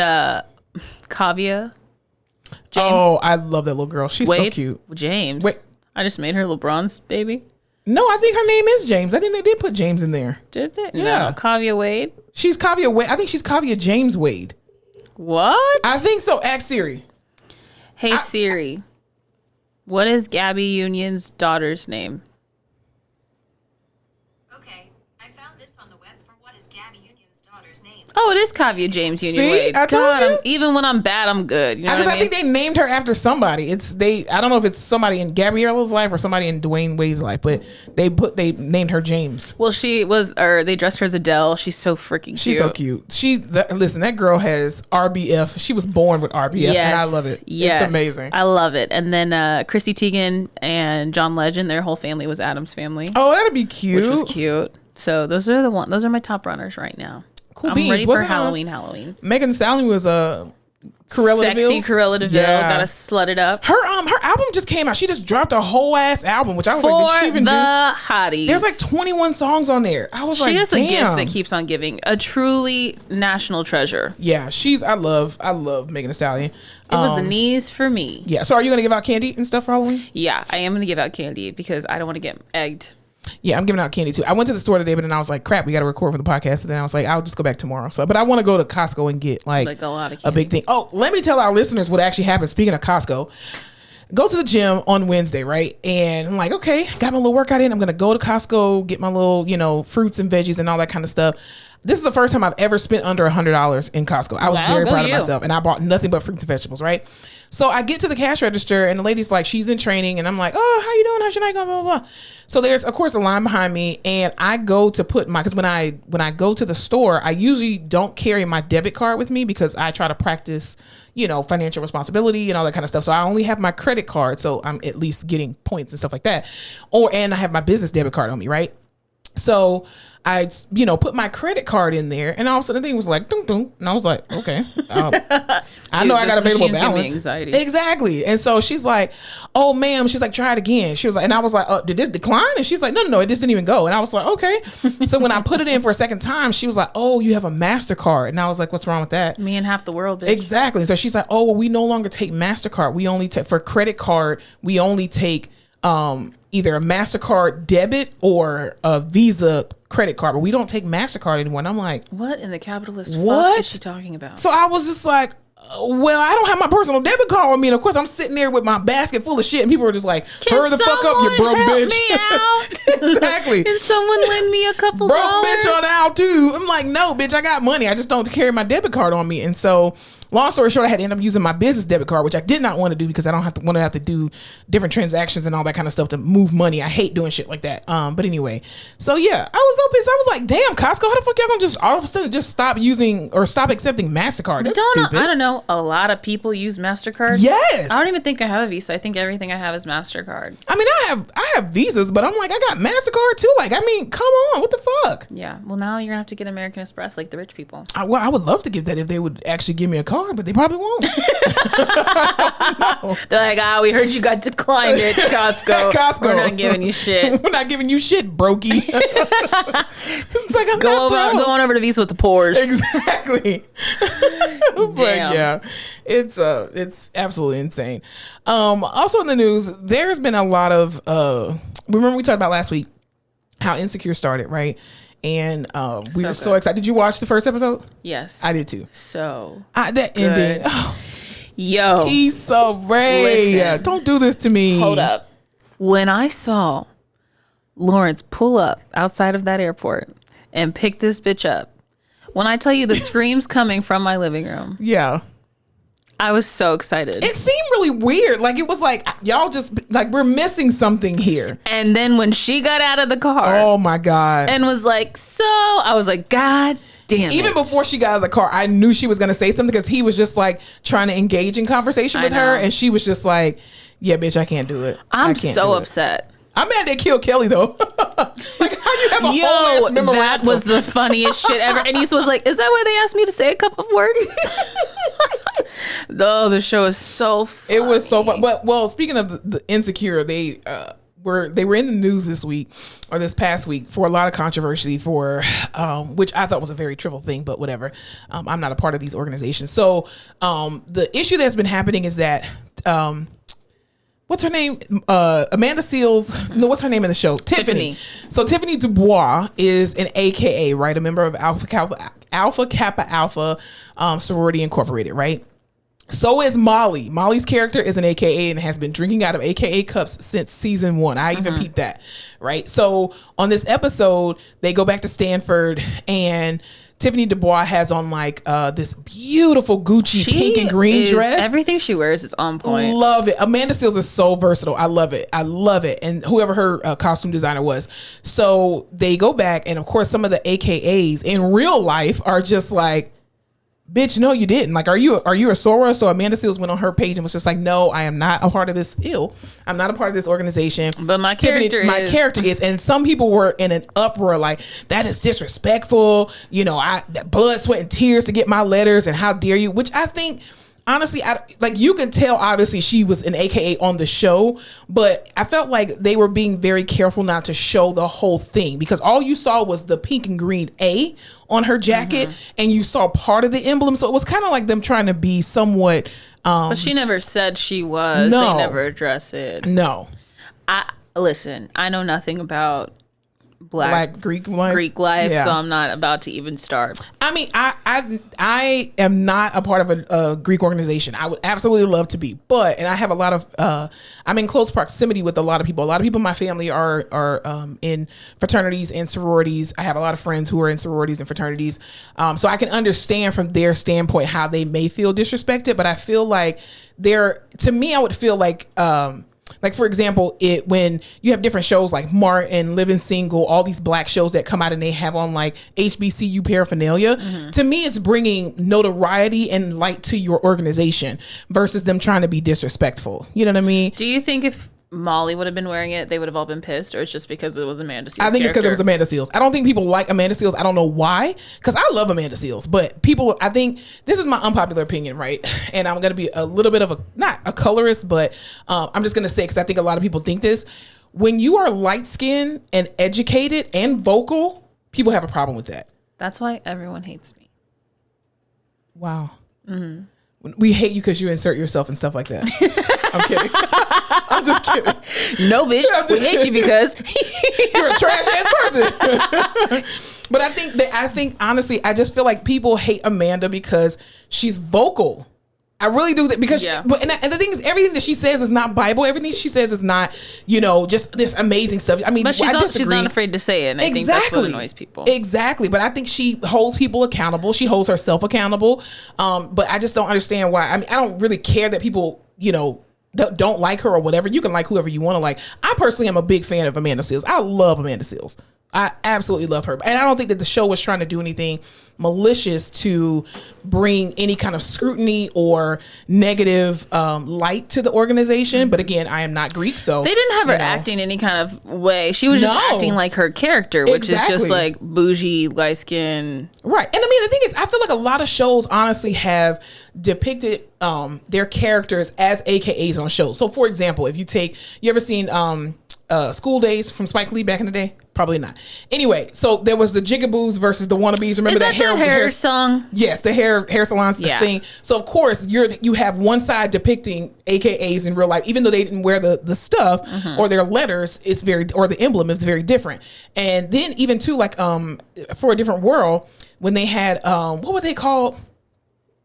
Kavya James. Oh, I love that little girl. She's so cute. James. I just made her LeBron's baby. No, I think her name is James. I think they did put James in there. Did they? Yeah. No, Kavya Wade. She's Kavya Wade. I think she's Kavya James Wade. What? I think so. Ask Siri. Hey Siri, what is Gabby Union's daughter's name? Okay, I found this on the web for what is Gabby Union's daughter's Oh, it is Kavya James Union See? Wade. I told you. Even when I'm bad, I'm good. You know Because what I mean? think they named her after somebody. I don't know if it's somebody in Gabriella's life or somebody in Dwayne Wade's life, but they named her James. Well, they dressed her as Adele. She's so freaking cute. She's so cute. Listen, that girl has RBF. She was born with RBF, Yes. and I love it. Yes. It's amazing. I love it. And then Chrissy Teigen and John Legend, their whole family was Adam's family. Oh, that'd be cute. Which was cute. So those are my top runners right now. Cool I'm beans. ready for Wasn't, Halloween. Megan Thee Stallion was a Cruella Sexy DeVille. Cruella DeVille. Yeah. Gotta slut it up. Her album just came out. She just dropped a whole ass album, which I was like, did she even do? Hotties. There's like 21 songs on there. I was like, she has damn. a gift that keeps on giving. A truly national treasure. Yeah, I love Megan Thee Stallion. It was the knees for me. Yeah. So are you gonna give out candy and stuff for Halloween? Yeah, I am gonna give out candy because I don't want to get egged. Yeah, I'm giving out candy too. I went to the store today, but then I was like, crap, we got to record for the podcast. And then I was like, I'll just go back tomorrow. So, but I want to go to Costco and get like a lot of a big thing. Oh, let me tell our listeners what actually happened. Speaking of Costco, go to the gym on Wednesday, right? And I'm like, okay, got my little workout in. I'm going to go to Costco, get my little, fruits and veggies and all that kind of stuff. This is the first time I've ever spent under $100 in Costco. I was very proud of myself, and I bought nothing but fruits and vegetables, right? So I get to the cash register, and the lady's like, she's in training, and I'm like, oh, how you doing? How's your night going? Blah, blah, blah. So there's, of course, a line behind me, and I go to put because when I go to the store, I usually don't carry my debit card with me because I try to practice, financial responsibility and all that kind of stuff. So I only have my credit card, so I'm at least getting points and stuff like that. And I have my business debit card on me, right? So I, put my credit card in there, and all of a sudden the thing was like, dunk, dunk, and I was like, okay, I know I got available balance. Exactly. And so she's like, oh, ma'am, she's like, try it again. She was like, and I was like, did this decline? And she's like, no, it just didn't even go. And I was like, okay. So when I put it in for a second time, she was like, oh, you have a MasterCard. And I was like, what's wrong with that? Me and half the world did. Exactly. So she's like, oh, well, we no longer take MasterCard. We only take, for credit card, we only take either a MasterCard debit or a Visa credit card, but we don't take MasterCard anymore. And I'm like, what in the capitalist fuck is she talking about? So I was just like, well, I don't have my personal debit card with me. And of course, I'm sitting there with my basket full of shit, and people are just like, hurry the fuck up, you broke bitch. Me out? Exactly. Can someone lend me a couple broke dollars? Bitch on out too. I'm like, no, bitch, I got money. I just don't carry my debit card on me. And so, long story short, I had to end up using my business debit card, which I did not want to do because I don't have to do different transactions and all that kind of stuff to move money. I hate doing shit like that. But anyway, so yeah, I was so pissed. I was like, damn, Costco, how the fuck y'all gonna just all of a sudden just stop using or stop accepting MasterCard? That's stupid. I don't know. A lot of people use MasterCard. Yes. I don't even think I have a Visa. I think everything I have is MasterCard. I mean, I have Visas, but I'm like, I got MasterCard too. Like, I mean, come on, what the fuck? Yeah. Well, now you're gonna have to get American Express like the rich people. I would love to give that if they would actually give me a card, but they probably won't. No. They're like, we heard you got declined at Costco. We're not giving you shit. We're not giving you shit, brokey. It's like, I'm go on over to Visa with the pores. Exactly. But yeah, it's absolutely insane. Also in the news, there's been a lot of remember we talked about last week how Insecure started, right? And we were so excited. Did you watch the first episode? Yes. I did too. So that good. ending. Oh, yo. Issa Rae. Listen. Don't do this to me. Hold up. When I saw Lawrence pull up outside of that airport and pick this bitch up, when I tell you the screams coming from my living room. Yeah. I was so excited. It seemed really weird. Like, it was like, y'all just, like, we're missing something here. And then when she got out of the car. Oh, my God. And was like, I was like, God damn it. Even before she got out of the car, I knew she was going to say something because he was just, like, trying to engage in conversation with her. And she was just like, yeah, bitch, I can't do it. I'm so upset. I'm mad they killed Kelly, though. Like, how you have a whole ass memorandum? That was the funniest shit ever. And he was like, is that why they asked me to say a couple of words? The show is so funny. It was so fun. But, well, speaking of the Insecure, they were in the news this past week for a lot of controversy for which I thought was a very trivial thing, but whatever. I'm not a part of these organizations. So the issue that's been happening is that what's her name? Amanda Seals. No, what's her name in the show? Tiffany. So Tiffany Dubois is an AKA, right? A member of Alpha Kappa Alpha Sorority Incorporated, right? So is Molly. Molly's character is an AKA and has been drinking out of AKA cups since season 1. I even peeped that, right? So on this episode, they go back to Stanford and Tiffany Dubois has on like this beautiful Gucci pink and green dress. Everything she wears is on point. Love it. Amanda Seales is so versatile. I love it. And whoever her costume designer was. So they go back, and of course some of the AKAs in real life are just like, bitch, no, you didn't. Like, are you a Sora? So Amanda Seales went on her page and was just like, no, I am not a part of this. I'm not a part of this organization. But my character is. And some people were in an uproar like, that is disrespectful. You know, blood, sweat, and tears to get my letters, and how dare you? Which I think, honestly, you can tell obviously she was an AKA on the show, but I felt like they were being very careful not to show the whole thing, because all you saw was the pink and green A on her jacket, and you saw part of the emblem. So it was kind of like them trying to be somewhat. But she never said she was. No. They never address it. No. Listen, I know nothing about Black Greek life, so I'm not about to even start. I mean, I am not a part of a Greek organization. I would absolutely love to be, and I have a lot of I'm in close proximity with a lot of people. A lot of people in my family are in fraternities and sororities. I have a lot of friends who are in sororities and fraternities, so I can understand from their standpoint how they may feel disrespected. But I feel like to me, I would feel like. Like, for example, when you have different shows like Martin, Living Single, all these black shows that come out and they have on like HBCU paraphernalia, to me, it's bringing notoriety and light to your organization versus them trying to be disrespectful. You know what I mean? Do you think if Molly would have been wearing it, they would have all been pissed, or it's just because it was Amanda Seales? I think it's because it was Amanda Seales. I don't think people like Amanda Seales. I don't know why, because I love Amanda Seales, but people, I think this is my unpopular opinion, right? And I'm going to be a little bit of not a colorist, but I'm just going to say, because I think a lot of people think this, when you are light-skinned and educated and vocal, people have a problem with that. That's why everyone hates me. Wow. We hate you because you insert yourself and stuff like that. I'm kidding. I'm just kidding. No, bitch. We hate you because you're a trash ass person. But I think honestly, I just feel like people hate Amanda because she's vocal. I really do that because, and the thing is, everything that she says is not Bible. Everything she says is not, just this amazing stuff. I mean, but she's not afraid to say it. And I think that's what annoys people. Exactly. But I think she holds people accountable. She holds herself accountable. But I just don't understand why. I mean, I don't really care that people, don't like her or whatever. You can like whoever you want to like. I personally am a big fan of Amanda Seales. I love Amanda Seales. I absolutely love her. And I don't think that the show was trying to do anything malicious to bring any kind of scrutiny or negative light to the organization. But again, I am not Greek, so they didn't have her acting any kind of way. She was just acting like her character, which is just like bougie, light skin. Right. And I mean, the thing is, I feel like a lot of shows honestly have depicted their characters as AKAs on shows. So for example, if you ever seen School Days from Spike Lee back in the day? Probably not. Anyway, so there was the Jigaboos versus the Wannabes. Remember that hair song? Yes, the hair salon thing. So of course you have one side depicting AKAs in real life, even though they didn't wear the stuff or their letters. Or the emblem is very different. And then even too, like for A Different World, when they had what were they called?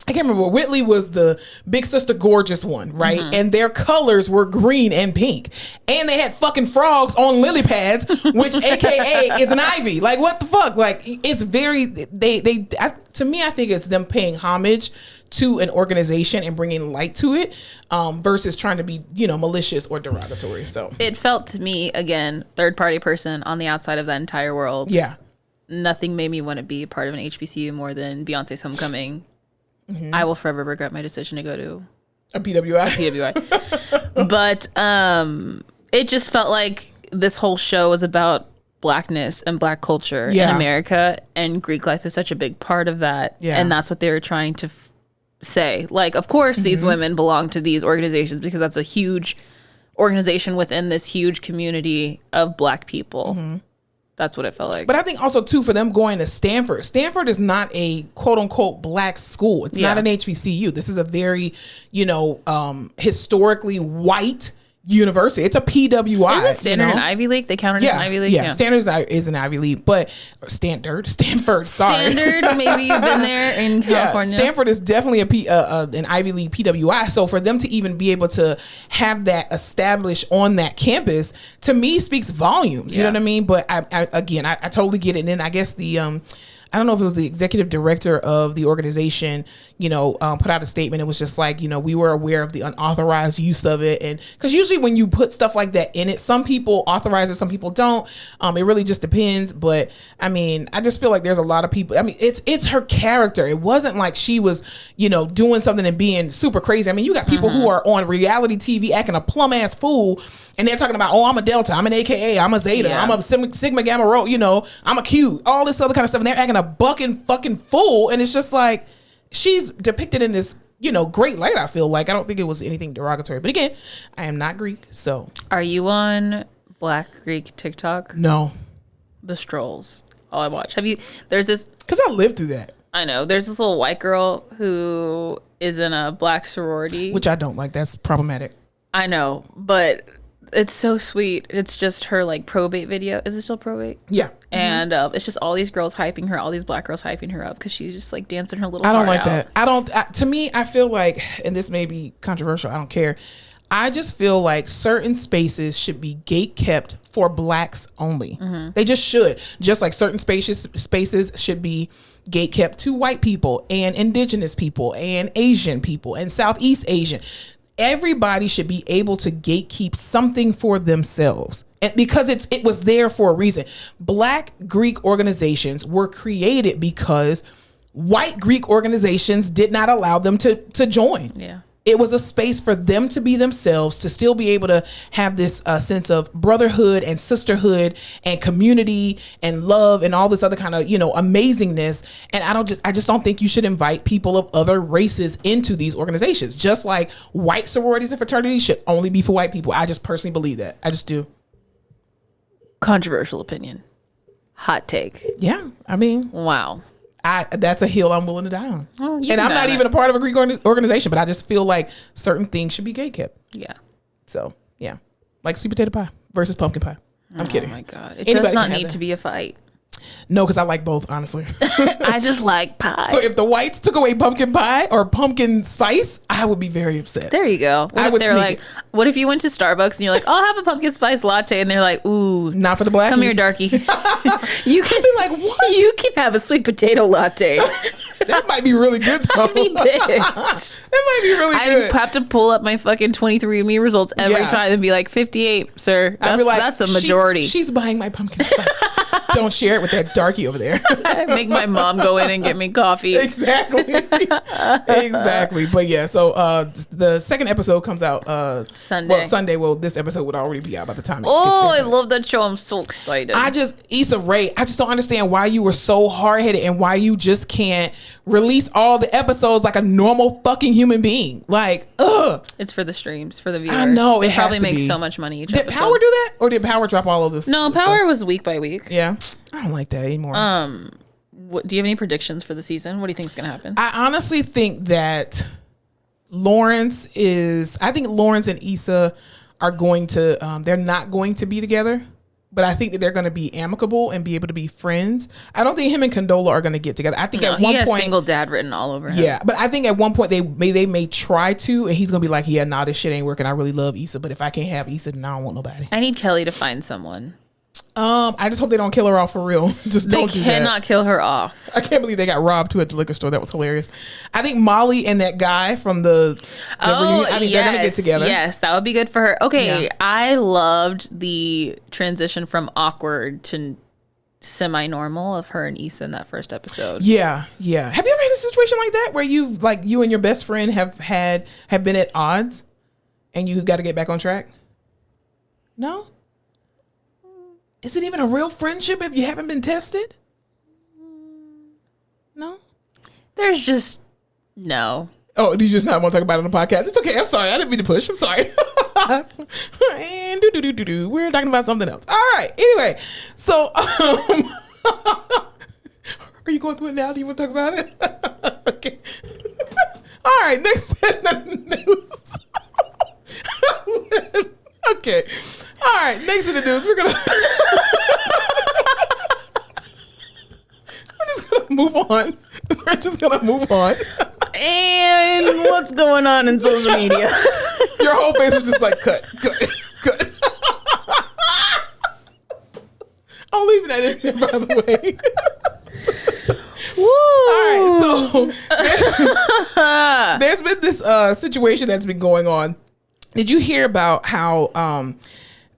I can't remember. Whitley was the Big Sister Gorgeous one, right? And their colors were green and pink. And they had fucking frogs on lily pads, which AKA is an ivy. Like, what the fuck? Like, it's very, to me, I think it's them paying homage to an organization and bringing light to it versus trying to be, malicious or derogatory. So it felt to me, again, third party person on the outside of that entire world. Yeah. Nothing made me want to be part of an HBCU more than Beyonce's Homecoming. I will forever regret my decision to go to a PWI. But it just felt like this whole show was about blackness and black culture in America, and Greek life is such a big part of that. Yeah. And that's what they were trying to say. Like, of course, these women belong to these organizations because that's a huge organization within this huge community of black people. That's what it felt like. But I think also, too, for them going to Stanford. Stanford is not a quote-unquote black school. It's not an HBCU. This is a very, historically white university. It's a PWI. Is it Standard and Ivy League? They count it as an Ivy League? Yeah, Standard is an Ivy League. But Stanford, sorry. Standard, maybe you've been there in California. Stanford is definitely an Ivy League PWI. So for them to even be able to have that established on that campus, to me, speaks volumes. You know what I mean? But I totally get it. And then I guess I don't know if it was the executive director of the organization, put out a statement. It was just like, we were aware of the unauthorized use of it. And because usually when you put stuff like that in it, some people authorize it, some people don't. It really just depends. But I mean, I just feel like there's a lot of people. I mean, it's her character. It wasn't like she was, doing something and being super crazy. I mean, you got people who are on reality TV acting a plum ass fool, and they're talking about, I'm a Delta, I'm an AKA, I'm a Zeta, I'm a Sigma Gamma Rho, I'm a Q, all this other kind of stuff, and they're acting a bucking fucking fool, and it's just like, she's depicted in this, great light, I feel like. I don't think it was anything derogatory, but again, I am not Greek, so. Are you on Black Greek TikTok? No. The Strolls. All I watch. There's this. Because I lived through that. I know. There's this little white girl who is in a black sorority. Which I don't like. That's problematic. I know, but it's so sweet. It's just her like probate video. Is it still probate? Yeah. And it's just all these girls hyping her, all these black girls hyping her up because she's just like dancing her little I don't heart like out. that. To me, I feel like, and this may be controversial, I don't care. I just feel like certain spaces should be gate kept for blacks only. They just should. Just like certain spaces should be gate kept to white people and indigenous people and Asian people and Southeast Asian. Everybody should be able to gatekeep something for themselves, and because it was there for a reason. Black Greek organizations were created because white Greek organizations did not allow them to join. Yeah. It was a space for them to be themselves, to still be able to have this sense of brotherhood and sisterhood and community and love and all this other kind of, amazingness. And I just don't think you should invite people of other races into these organizations. Just like white sororities and fraternities should only be for white people. I just personally believe that. I just do. Controversial opinion. Hot take. Yeah. I mean, wow. That's a hill I'm willing to die on. Oh, and I'm not even a part of a Greek organization, but I just feel like certain things should be gate kept. Yeah. So, yeah. Like sweet potato pie versus pumpkin pie. I'm kidding. Oh, my God. It does not need to be a fight. No, because I like both, honestly. I just like pie. So if the whites took away pumpkin pie or pumpkin spice, I would be very upset. There you go. What if you went to Starbucks and you're like, I'll have a pumpkin spice latte, and they're like, ooh, not for the blackies. Come here, darky. You can be like, what? You can have a sweet potato latte. That might be really good, though. I'd be pissed. That might be really good. I'd have to pull up my fucking 23andMe results every time and be like, 58, sir. That's a majority. She's buying my pumpkin spice. Don't share it with that darky over there. I make my mom go in and get me coffee. Exactly. Exactly. But yeah, so the second episode comes out Sunday. Well, this episode would already be out by the time it gets I love that show. I'm so excited. Issa Rae, I just don't understand why you were so hard-headed and why you just can't release all the episodes like a normal fucking human being. Like, ugh. It's for the streams, for the viewers. I know. It probably makes so much money each episode. Did Power do that? Or did Power drop all of this? No, Power was week by week. Yeah. I don't like that anymore. Do you have any predictions for the season? What do you think is going to happen? I honestly think that Lawrence and Issa are going to, they're not going to be together, but I think that they're going to be amicable and be able to be friends. I don't think him and Condola are going to get together. I think at one point, he has single dad written all over him. Yeah, but I think at one point they may try to, and he's going to be like, yeah, nah, this shit ain't working. I really love Issa, but if I can't have Issa, then I don't want nobody. I need Kelly to find someone. I just hope they don't kill her off for real. Just don't do that. They cannot kill her off. I can't believe they got robbed too at the liquor store. That was hilarious. I think Molly and that guy from the reunion, I think they're gonna get together. Yes, that would be good for her. Okay, yeah. I loved the transition from awkward to semi-normal of her and Issa in that first episode. Yeah. Have you ever had a situation like that where you and your best friend have been at odds and you got to get back on track? No? Is it even a real friendship if you haven't been tested? No? There's just no. Oh, do you just not want to talk about it on the podcast? It's okay. I'm sorry. I didn't mean to push. I'm sorry. And we're talking about something else. All right. Anyway, so are you going through it now? Do you want to talk about it? Okay. All right. Next in the news. Okay. All right, next in the news, we're just gonna move on. We're just gonna move on. And what's going on in social media? Your whole face was just like, cut. I'm leaving that in there, by the way. So there's been this situation that's been going on. Did you hear about how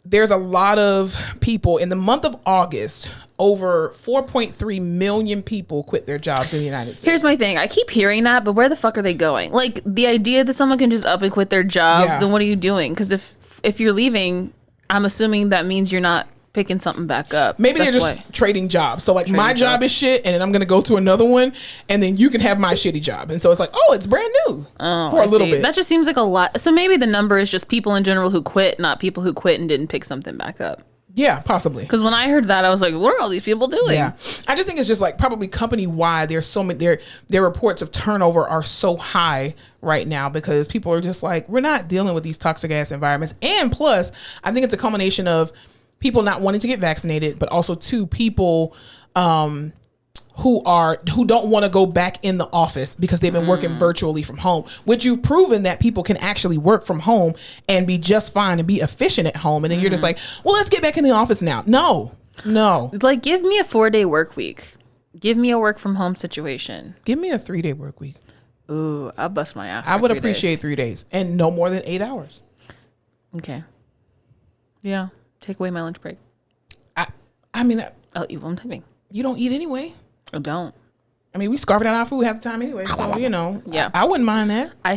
there's a lot of people in the month of August, over 4.3 million people quit their jobs in the United States. Here's my thing. I keep hearing that, but where the fuck are they going? Like, the idea that someone can just up and quit their job, then what are you doing? Because if you're leaving, I'm assuming that means you're not picking something back up. Maybe they're just trading jobs. So, like, my job is shit, and then I'm going to go to another one, and then you can have my shitty job. And so it's like, oh, it's brand new for a little bit. That just seems like a lot. So maybe the number is just people in general who quit, not people who quit and didn't pick something back up. Yeah, possibly. Because when I heard that, I was like, what are all these people doing? Yeah. I just think it's just like probably company wide. There's so many, their reports of turnover are so high right now because people are just like, we're not dealing with these toxic ass environments. And plus, I think it's a combination of people not wanting to get vaccinated, but also two people who don't want to go back in the office because they've been working virtually from home, which you've proven that people can actually work from home and be just fine and be efficient at home. And then you're just like, well, let's get back in the office now. No. Like, give me a 4-day work week. Give me a work from home situation. Give me a 3-day work week. Ooh, I'll bust my ass. I would appreciate 3 days and no more than 8 hours. Okay. Yeah. Take away my lunch break. I mean, I'll eat while I'm typing. You don't eat anyway. I don't. I mean, we scarfing out our food half the time anyway, so yeah, I wouldn't mind that. I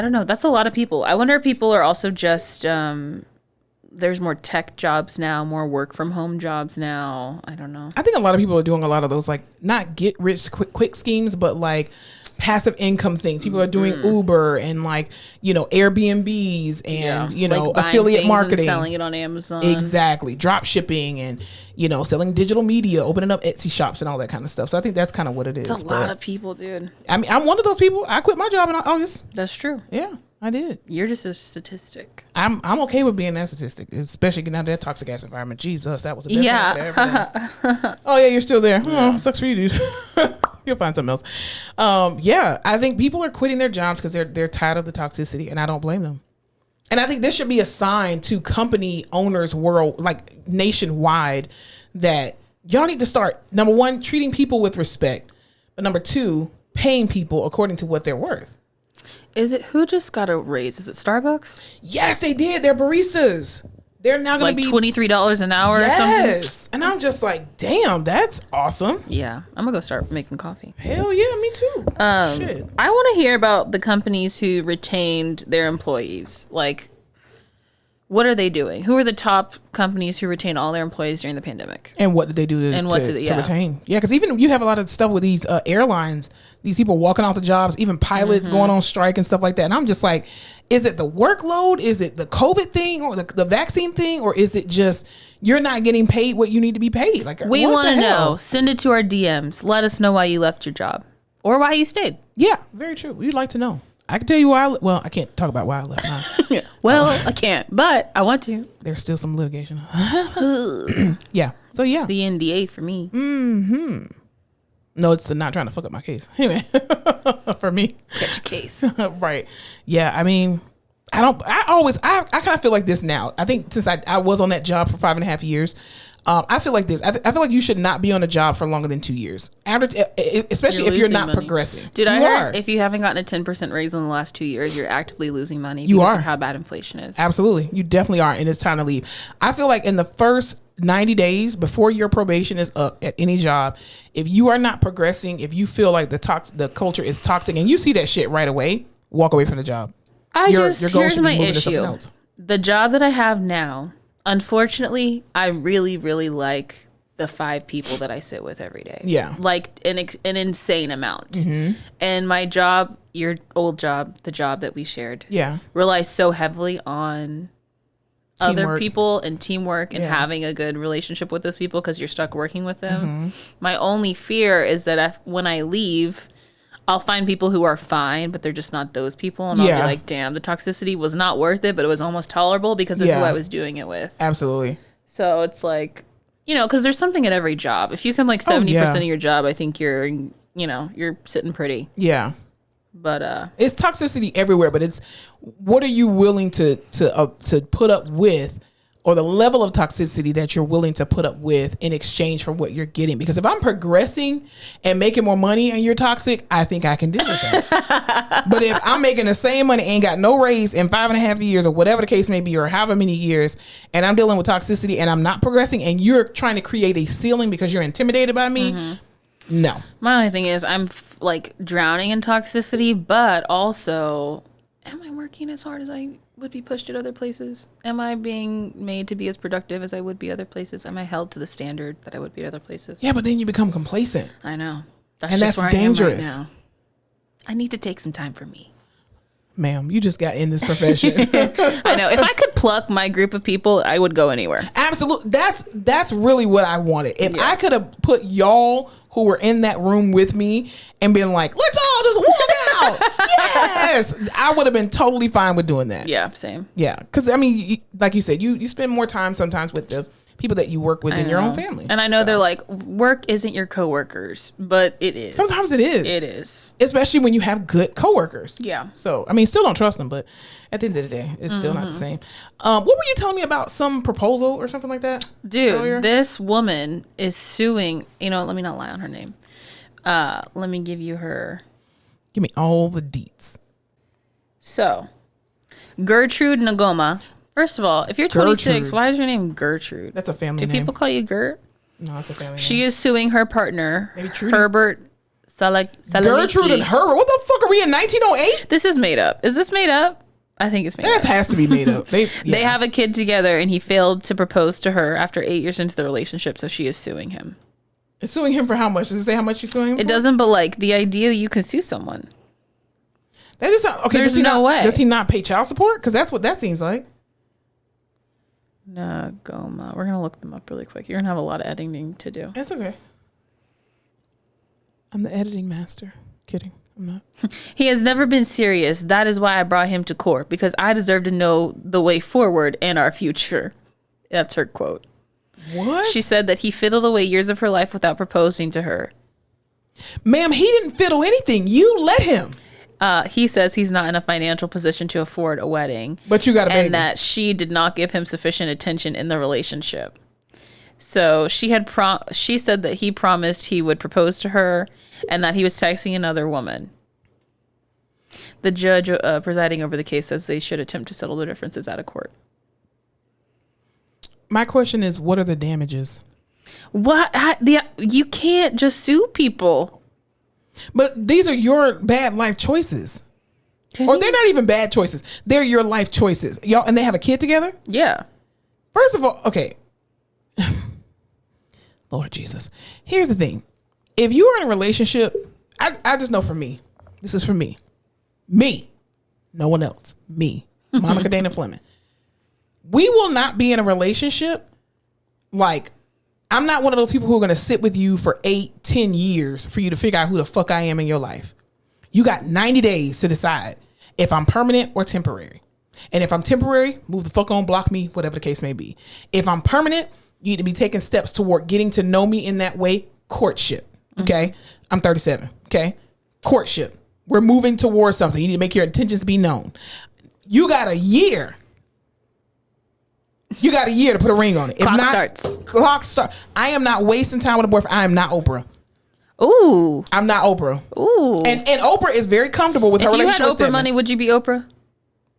don't know. That's a lot of people. I wonder if people are also just there's more tech jobs now, more work from home jobs now. I don't know. I think a lot of people are doing a lot of those, like, not get rich quick schemes, but like passive income things. People are doing Uber and, like, Airbnbs and like affiliate marketing, selling it on Amazon. Exactly, drop shipping and selling digital media, opening up Etsy shops and all that kind of stuff. So I think that's kind of what it is. It's a lot of people, dude. I mean, I'm one of those people. I quit my job in August. That's true. Yeah, I did. You're just a statistic. I'm okay with being that statistic, especially getting out of that toxic ass environment. Jesus, that was the best thing I could ever done. Oh yeah, you're still there. Oh, sucks for you, dude. You'll find something else. Yeah, I think people are quitting their jobs because they're tired of the toxicity, and I don't blame them. And I think this should be a sign to company owners like nationwide, that y'all need to start, number one, treating people with respect, but number two, paying people according to what they're worth. Is it who just got a raise? Is it Starbucks? Yes, they did. They're baristas. They're now going to be $23 an hour or something. Yes. And I'm just like, damn, that's awesome. Yeah. I'm going to go start making coffee. Hell yeah, me too. Shit. I want to hear about the companies who retained their employees. Like, what are they doing? Who are the top companies who retain all their employees during the pandemic? And what did they do to retain? Yeah, because even you have a lot of stuff with these airlines, these people walking off the jobs, even pilots going on strike and stuff like that. And I'm just like, is it the workload? Is it the COVID thing or the vaccine thing? Or is it just you're not getting paid what you need to be paid? Like, we want to know. Send it to our DMs. Let us know why you left your job or why you stayed. Yeah, very true. We'd like to know. I can tell you why. Well, I can't talk about why I left. Yeah. Well, I can't, but I want to. There's still some litigation. Yeah. So yeah. It's the NDA for me. Mm-hmm. No, it's not trying to fuck up my case. Anyway, for me. Catch a case. Right. Yeah. I mean, I kind of feel like this now. I think since I was on that job for 5.5 years, I feel like this. I feel like you should not be on a job for longer than 2 years, especially if you're not progressing. Dude, I heard if you haven't gotten a 10% raise in the last 2 years, you're actively losing money because of how bad inflation is. Absolutely. You definitely are, and it's time to leave. I feel like in the first 90 days before your probation is up at any job, if you are not progressing, if you feel like the culture is toxic and you see that shit right away, walk away from the job. Here's my issue. The job that I have now, unfortunately, I really, really like the 5 people that I sit with every day. Yeah. Like an insane amount. Mm-hmm. And my job, your old job, the job that we shared, relies so heavily on teamwork. Other people and teamwork and having a good relationship with those people because you're stuck working with them. Mm-hmm. My only fear is that when I leave, I'll find people who are fine, but they're just not those people. And I'll be like, damn, the toxicity was not worth it, but it was almost tolerable because of who I was doing it with. Absolutely. So it's like, because there's something at every job. If you can 70% of your job, I think you're sitting pretty. Yeah. But it's toxicity everywhere, but it's what are you willing to put up with or the level of toxicity that you're willing to put up with in exchange for what you're getting. Because if I'm progressing and making more money and you're toxic, I think I can deal with that. But if I'm making the same money, ain't got no raise in 5.5 years or whatever the case may be, or however many years, and I'm dealing with toxicity and I'm not progressing, and you're trying to create a ceiling because you're intimidated by me, no. My only thing is I'm like drowning in toxicity, but also, am I working as hard as I would be pushed at other places? Am I being made to be as productive as I would be other places? Am I held to the standard that I would be at other places? Yeah, but then you become complacent. I know. And that's dangerous. I I need to take some time for me. Ma'am, you just got in this profession. I know. If I could pluck my group of people, I would go anywhere. Absolutely. That's really what I wanted. If I could have put y'all who were in that room with me and been like, let's all just walk out. Yes. I would have been totally fine with doing that. Yeah, same. Yeah. Because, I mean, like you said, you spend more time sometimes with the people that you work with in your own family. And I know they're like, work isn't your coworkers, but it is. Sometimes it is. It is. Especially when you have good coworkers. Yeah. So, I mean, still don't trust them, but at the end of the day, it's still not the same. What were you telling me about some proposal or something like that? Dude, earlier? This woman is suing, let me not lie on her name. Let me give you her. Give me all the deets. So, Gertrude Nagoma. First of all, if you're 26, Gertrude. why is your name Gertrude? That's a family Do name. people call you Gert? No, it's a family name. She is suing her partner, Maybe Trudy. Herbert Salicki. Gertrude and Herbert. What the fuck are we in 1908? This is made up. Is this made up? I think it's made That up. has to be made up. They have a kid together, and he failed to propose to her after 8 years into the relationship, so she is suing him. It's suing him for how much? Does it say how much she's suing him for? It doesn't, but like the idea that you can sue someone. That just sound, okay. There's no way. Does he not pay child support? Because that's what that seems like. Nagoma. We're gonna look them up really quick. You're gonna have a lot of editing to do. It's okay. I'm the editing master. Kidding. I'm not. He has never been serious. That is why I brought him to court, because I deserve to know the way forward and our future. That's her quote. What? She said that he fiddled away years of her life without proposing to her. Ma'am, he didn't fiddle anything. You let him. He says he's not in a financial position to afford a wedding. But you got a baby. And that she did not give him sufficient attention in the relationship. So she said that he promised he would propose to her and that he was texting another woman. The judge presiding over the case says they should attempt to settle their differences out of court. My question is, what are the damages? You can't just sue people. But these are your bad life choices. Or they're not even bad choices. They're your life choices. Y'all, and they have a kid together? Yeah. First of all, okay. Lord Jesus. Here's the thing. If you are in a relationship, I just know for me, this is for me. Me. No one else. Me. Monica Dana Fleming. We will not be in a relationship like, I'm not one of those people who are going to sit with you for 8-10 years for you to figure out who the fuck I am in your life. You got 90 days to decide if I'm permanent or temporary. And if I'm temporary, move the fuck on, block me, whatever the case may be. If I'm permanent, you need to be taking steps toward getting to know me in that way. Courtship. Okay. I'm 37. Okay. Courtship. We're moving towards something. You need to make your intentions be known. You got a year. You got a year to put a ring on it. Clock starts. I am not wasting time with a boyfriend. I am not Oprah. Ooh. I'm not Oprah. Ooh. And Oprah is very comfortable with her relationship. If you had Oprah money, would you be Oprah?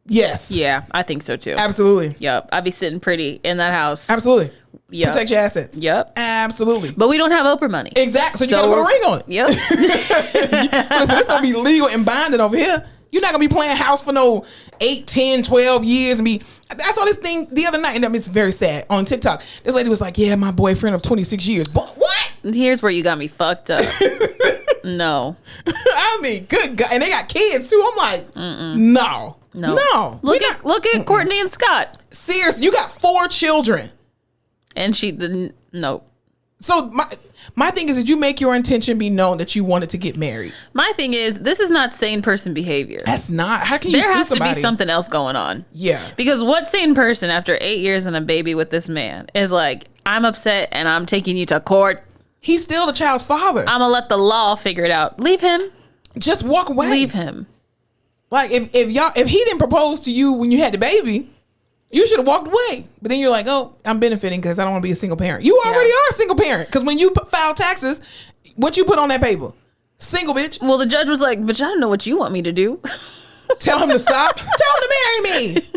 Yes. Yeah, I think so too. Absolutely. Yep. I'd be sitting pretty in that house. Absolutely. Yep. Protect your assets. Yep. Absolutely. But we don't have Oprah money. Exactly. So you got to put a ring on it. Yep. Listen, it's going to be legal and binding over here. You're not going to be playing house for no 8, 10, 12 years and be... I saw this thing the other night, and it's very sad, on TikTok. This lady was like, yeah, my boyfriend of 26 years. But what? Here's where you got me fucked up. No. I mean, good God. And they got kids, too. I'm like, no. Look at Courtney and Scott. Seriously, you got 4 children. And no. So my thing is, did you make your intention be known that you wanted to get married? My thing is, this is not sane person behavior. That's not. How can you There sue has somebody? to be something else going on. Yeah. Because what sane person after 8 years and a baby with this man is like, I'm upset and I'm taking you to court. He's still the child's father. I'm going to let the law figure it out. Leave him. Just walk away. Leave him. Like if he didn't propose to you when you had the baby, You should have walked away. But then you're like, oh, I'm benefiting because I don't want to be a single parent. You already are a single parent. Because when you file taxes, what you put on that paper? Single, bitch. Well, the judge was like, but I don't know what you want me to do. Tell him to stop. Tell him to marry me.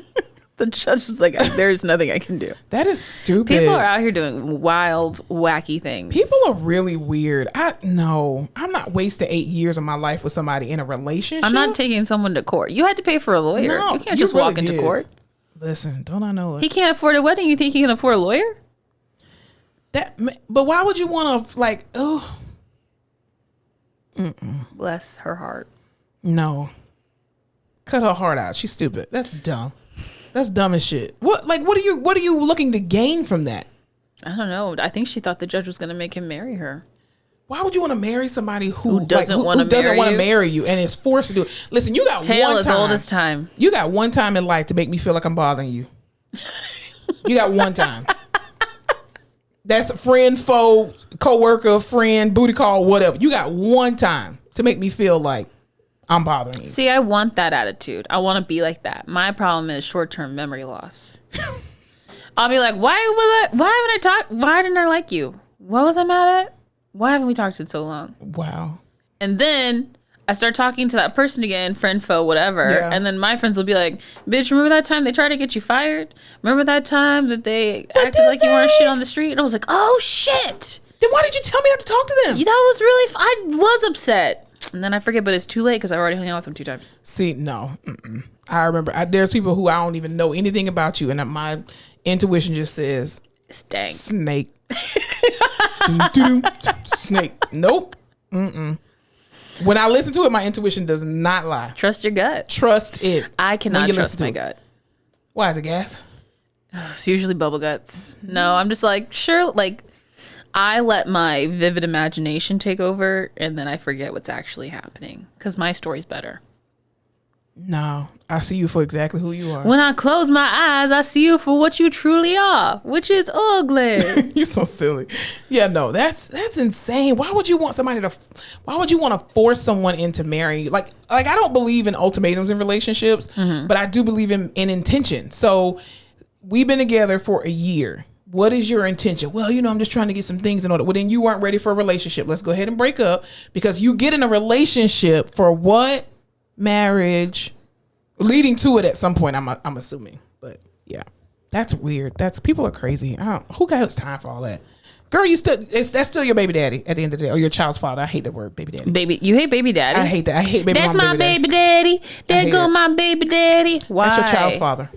The judge was like, there's nothing I can do. That is stupid. People are out here doing wild, wacky things. People are really weird. I'm not wasting 8 years of my life with somebody in a relationship. I'm not taking someone to court. You had to pay for a lawyer. No, you can't just walk really into court. Listen, don't I know it? He can't afford a wedding. You think he can afford a lawyer? But why would you want to, like, oh. Bless her heart. No. Cut her heart out. She's stupid. That's dumb. That's dumb as shit. What are you looking to gain from that? I don't know. I think she thought the judge was going to make him marry her. Why would you want to marry somebody who doesn't want to marry you and is forced to do it? Listen, you got Tale one as time. old as time. You got one time in life to make me feel like I'm bothering you. You got one time. That's a friend, foe, co-worker, friend, booty call, whatever. You got one time to make me feel like I'm bothering you. See, I want that attitude. I want to be like that. My problem is short-term memory loss. I'll be like, why didn't I like you? What was I mad at? Why haven't we talked in so long? Wow. And then I start talking to that person again, friend, foe, whatever. Yeah. And then my friends will be like, bitch, remember that time they tried to get you fired? Remember that time that they acted like you weren't shit on the street? And I was like, oh, shit. Then why did you tell me not to talk to them? That was really, I was upset. And then I forget, but it's too late because I already hung out with them 2 times. See, no. I remember there's people who I don't even know anything about you. And my intuition just says, stank. Snake. Snake. Nope. When I listen to it, my intuition does not lie. Trust your gut. Trust it. I cannot trust my gut. Why is it gas? It's usually bubble guts. No, I'm just like, sure, like, I let my vivid imagination take over, and then I forget what's actually happening because my story's better. No, I see you for exactly who you are. When I close my eyes, I see you for what you truly are, which is ugly. You're so silly. Yeah, no, that's insane. Why would you want why would you want to force someone into marrying you? Like I don't believe in ultimatums in relationships, but I do believe in intention. So we've been together for a year. What is your intention? Well, I'm just trying to get some things in order. Well, then you weren't ready for a relationship. Let's go ahead and break up because you get in a relationship for what? Marriage, leading to it at some point. I'm assuming, but yeah, that's weird. People are crazy. Who got time for all that? Girl, that's still your baby daddy at the end of the day, or your child's father. I hate the word baby daddy. You hate baby daddy. I hate that. I hate baby. That's my baby daddy. There go my baby daddy. Why? That's your child's father.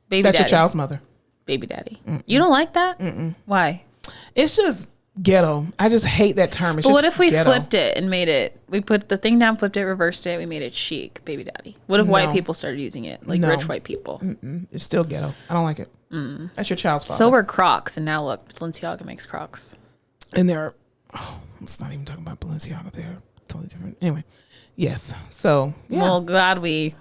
Baby That's daddy. your child's mother. Baby daddy. You don't like that? Why? It's just ghetto. I just hate that term. But what if we flipped it and made it? We put the thing down, flipped it, reversed it. We made it chic, baby daddy. What if white people started using it, like rich white people? It's still ghetto. I don't like it. That's your child's father. So were Crocs, and now look, Balenciaga makes Crocs. And let's not even talk about Balenciaga. They're totally different. Anyway, yes. So yeah. Well, glad we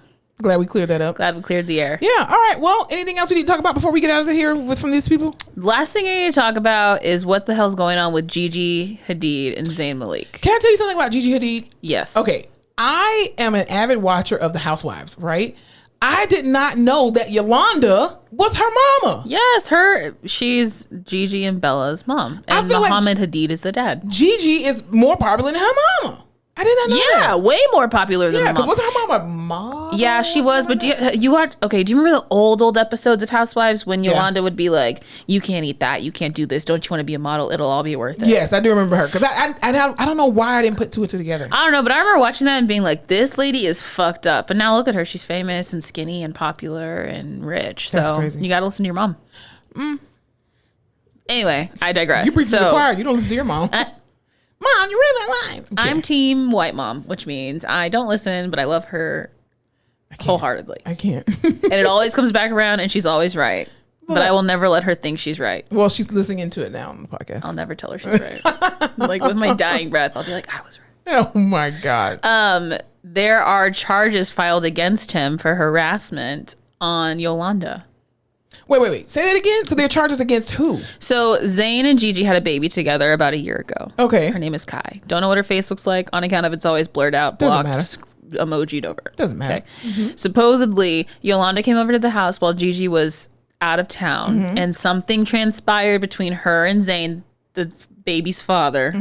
cleared that up. Glad we cleared the air. Yeah. All right. Well, anything else we need to talk about before we get out of here from these people? Last thing I need to talk about is what the hell's going on with Gigi Hadid and Zayn Malik. Can I tell you something about Gigi Hadid? Yes. Okay. I am an avid watcher of The Housewives, right? I did not know that Yolanda was her mama. Yes, she's Gigi and Bella's mom. And Muhammad Hadid is the dad. Gigi is more popular than her mama. I did not know that. Yeah, way more popular than her mom. Yeah, because wasn't her mom a mom? Yeah, she was. But do you remember the old episodes of Housewives when Yolanda would be like, you can't eat that, you can't do this, don't you want to be a model? It'll all be worth it. Yes, I do remember her. Because I don't know why I didn't put 2 and 2 together. I don't know, but I remember watching that and being like, this lady is fucked up. But now look at her. She's famous and skinny and popular and rich. So that's crazy. You got to listen to your mom. Anyway, I digress. You preach to the choir. You don't listen to your mom. Mom, you really lying. Okay. I'm team white mom, which means I don't listen, but I love her wholeheartedly. I can't. And it always comes back around and she's always right. But I will never let her think she's right. Well, she's listening into it now on the podcast. I'll never tell her she's right. Like with my dying breath, I'll be like, I was right. Oh my God. There are charges filed against him for harassment on Yolanda. Wait. Say that again. So there are charges against who? So Zayn and Gigi had a baby together about a year ago. Okay. Her name is Kai. Don't know what her face looks like on account of it's always blurred out, blocked, emoji'd over. Doesn't matter. Okay. Supposedly, Yolanda came over to the house while Gigi was out of town, and something transpired between her and Zayn, the baby's father,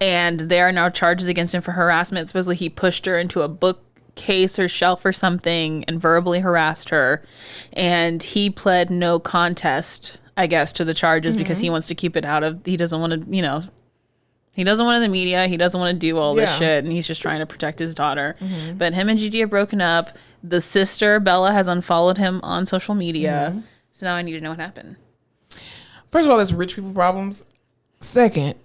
and there are now charges against him for harassment. Supposedly he pushed her into a bookcase or shelf or something and verbally harassed her, and he pled no contest, I guess, to the charges because he wants to keep it out of, he doesn't want to, he doesn't want it in the media. He doesn't want to do all this shit, and he's just trying to protect his daughter. But him and Gigi have broken up. The sister, Bella, has unfollowed him on social media. So now I need to know what happened. First of all, that's rich people problems. Second,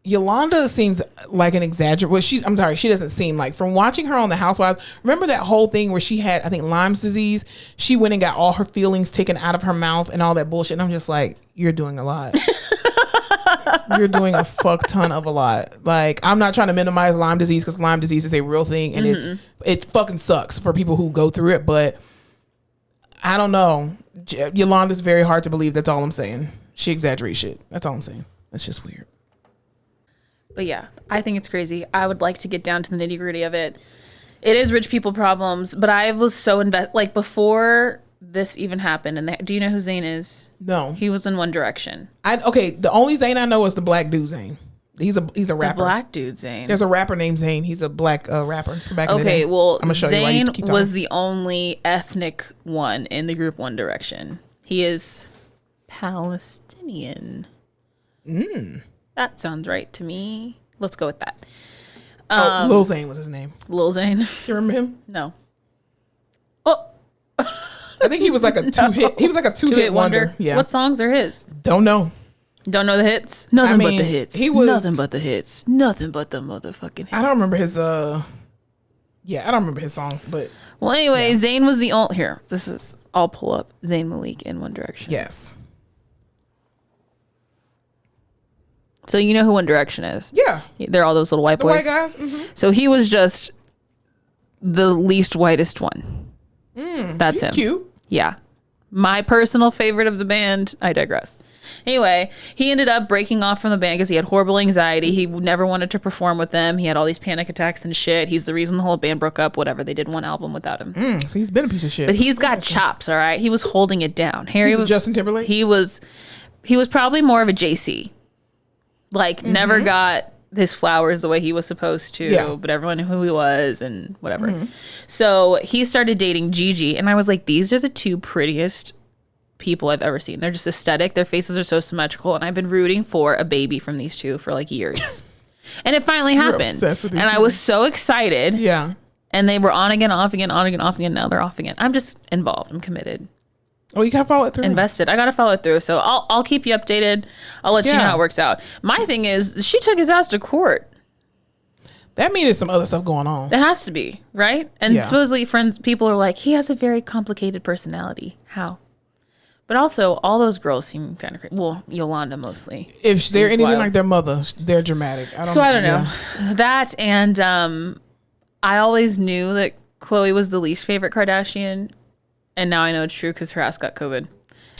Yolanda seems like an exaggerate. Well, she doesn't seem like, from watching her on The Housewives. Remember that whole thing where she had, I think, Lyme's disease? She went and got all her feelings taken out of her mouth and all that bullshit. And I'm just like, you're doing a lot. You're doing a fuck ton of a lot. Like, I'm not trying to minimize Lyme disease because Lyme disease is a real thing and it fucking sucks for people who go through it. But I don't know. Yolanda's very hard to believe. That's all I'm saying. She exaggerates shit. That's all I'm saying. That's just weird. But yeah, I think it's crazy. I would like to get down to the nitty gritty of it. It is rich people problems, but I was so like before this even happened. And do you know who Zayn is? No. He was in One Direction. The only Zayn I know is the black dude Zayn. He's a rapper. The black dude Zayn. There's a rapper named Zayn. He's a black rapper from back in the day. Okay, well, I'm gonna show you why you keep Zayn talking. was the only ethnic one in the group One Direction. He is Palestinian. That sounds right to me. Let's go with that. Lil Zayn was his name. Lil Zayn. You remember him? No. Oh. I think he was like a two-hit. He was like a two-hit wonder. Yeah. What songs are his? Don't know. Don't know the hits? Nothing but the hits. He was nothing but the hits. Nothing but the motherfucking hits. I don't remember his I don't remember his songs, but well, anyway, Zayn was the only here. I'll pull up Zayn Malik in One Direction. Yes. So you know who One Direction is? Yeah. They're all those little white boys. The white guys. So he was just the least whitest one. That's him. Cute. Yeah. My personal favorite of the band. I digress. Anyway, he ended up breaking off from the band because he had horrible anxiety. He never wanted to perform with them. He had all these panic attacks and shit. He's the reason the whole band broke up. Whatever. They did one album without him. So he's been a piece of shit. But he's got chops, all right? He was holding it down. Harry was Justin Timberlake? He was probably more of a JC. Like, never got his flowers the way he was supposed to, but everyone knew who he was and whatever. So he started dating Gigi, and I was like, these are the two prettiest people I've ever seen. They're just aesthetic. Their faces are so symmetrical, and I've been rooting for a baby from these two for like years. And it finally happened. Obsessed with these and I was so excited. Yeah. And they were on again, off again, on again, off again. Now they're off again. I'm just involved. I'm committed. Oh, you gotta follow it through. Invested. I gotta follow it through. So I'll keep you updated. I'll let you know how it works out. My thing is, she took his ass to court. That means there's some other stuff going on. It has to be, right? And supposedly people are like, he has a very complicated personality. How? But also, all those girls seem kind of crazy. Well, Yolanda mostly. If they're anything like their mother, they're dramatic. I don't know. That and I always knew that Khloe was the least favorite Kardashian. And now I know it's true because her ass got COVID.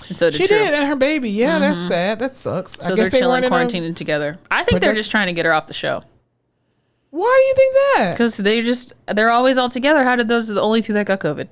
And so she did, and her baby. Yeah, that's sad. That sucks. So I guess they're chilling, quarantining together. I think they're just trying to get her off the show. Why do you think that? Because they're always all together. How did those are the only two that got COVID?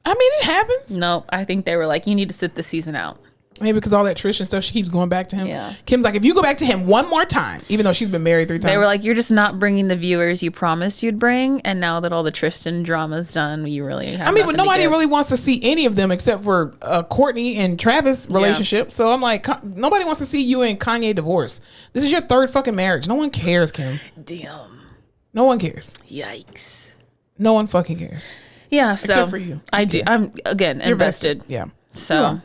I mean, it happens. No, I think they were like, you need to sit the season out. Maybe because all that Trish and stuff, she keeps going back to him. Yeah. Kim's like, if you go back to him one more time, even though she's been married 3 times. They were like, you're just not bringing the viewers you promised you'd bring. And now that all the Tristan drama's done, you really have but nobody really wants to see any of them except for Courtney and Travis relationship. So I'm like, nobody wants to see you and Kanye divorce. This is your 3rd fucking marriage. No one cares, Kim. Damn. No one cares. Yikes. No one fucking cares. Yeah, so except for you. I do. I'm, again, invested. Yeah. So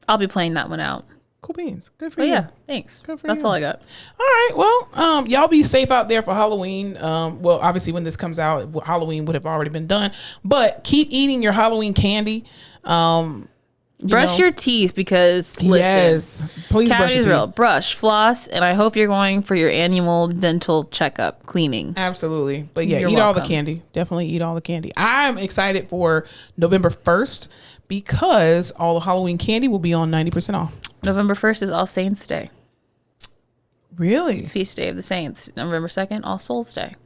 I'll be playing that one out. Cool beans. Good for you. Yeah, thanks. That's all I got. All right. Well, y'all be safe out there for Halloween. Well, obviously when this comes out, Halloween would have already been done. But keep eating your Halloween candy. Brush your teeth because listen, yes, please brush your teeth. Real. Brush, floss, and I hope you're going for your annual dental checkup, cleaning. Absolutely. But yeah, You're eat welcome. all the candy. Definitely eat all the candy. I'm excited for November 1st because all the Halloween candy will be on 90% off. November 1st is All Saints Day. Really? Feast Day of the Saints. November 2nd, All Souls Day.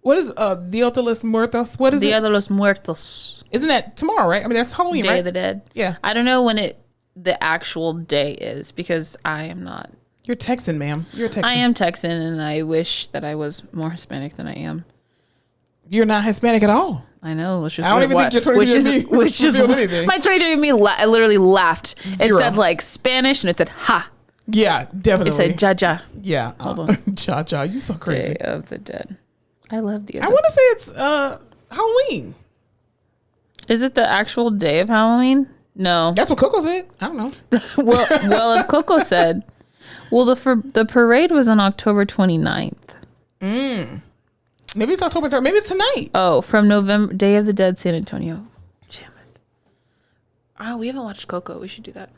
What is Dia de los Muertos? What is Dia it? de los Muertos. Isn't that tomorrow, right? I mean, that's Halloween, Day right? of the Dead. Yeah. I don't know when the actual day is because I am not. You're Texan, ma'am. You're a Texan. I am Texan, and I wish that I was more Hispanic than I am. You're not Hispanic at all. I know. Which is I don't even think your 23andMe which is anything. my 23andMe. I literally laughed. Zero. It said like Spanish, and it said "ha." Yeah, definitely. It said "ja." Yeah. Hold on. Ja. You so crazy. Day of the Dead. I love the. I want to say it's Halloween. Is it the actual day of Halloween? No. That's what Coco said. I don't know. well, if Coco said, well, the parade was on October 29th. Maybe it's October 3rd. Maybe it's tonight. Oh, from November, Day of the Dead, San Antonio. Damn it. Oh, we haven't watched Coco. We should do that.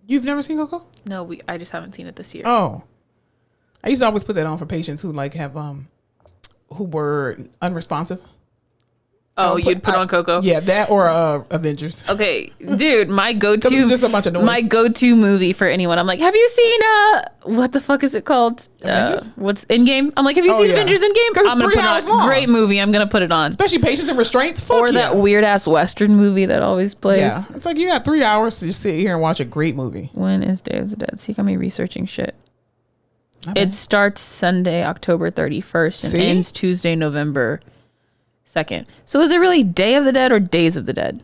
You've never seen Coco? No, I just haven't seen it this year. Oh. I used to always put that on for patients who like have who were unresponsive. Oh, you'd put on Coco? Yeah, that or Avengers. Okay, dude, my go-to. It's just a bunch of noise. My go-to movie for anyone. I'm like, have you seen what the fuck is it called? What's Endgame? I'm like, have you seen Avengers Endgame? 'Cause it's I'm gonna 3 put it hours on. long. Great movie. I'm gonna put it on. Especially Patience and Restraints. Fuck Or yeah. that weird ass Western movie that always plays. Yeah, it's like you got 3 hours to just sit here and watch a great movie. When is Day of the Dead? See, got me researching shit. Okay. It starts Sunday, October 31st, and ends Tuesday, November 2nd. So is it really Day of the Dead or Days of the Dead?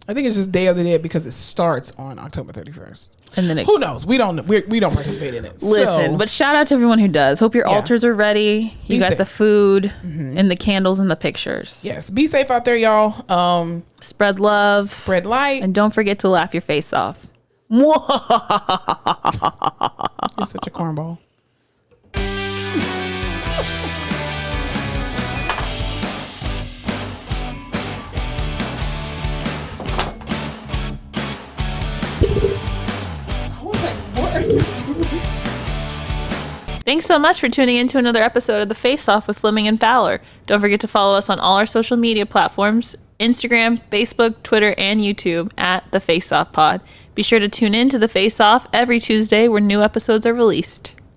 I think it's just Day of the Dead because it starts on October 31st. And then who knows? We don't participate in it. Listen, but shout out to everyone who does. Hope your altars are ready. You got safe. the food and the candles and the pictures. Yes, be safe out there, y'all. Spread love. Spread light. And don't forget to laugh your face off. You're such a cornball. Thanks so much for tuning in to another episode of The Face Off with Fleming and Fowler. Don't forget to follow us on all our social media platforms, Instagram, Facebook, Twitter, and YouTube at The Face Off Pod. Be sure to tune in to The Face Off every Tuesday where new episodes are released.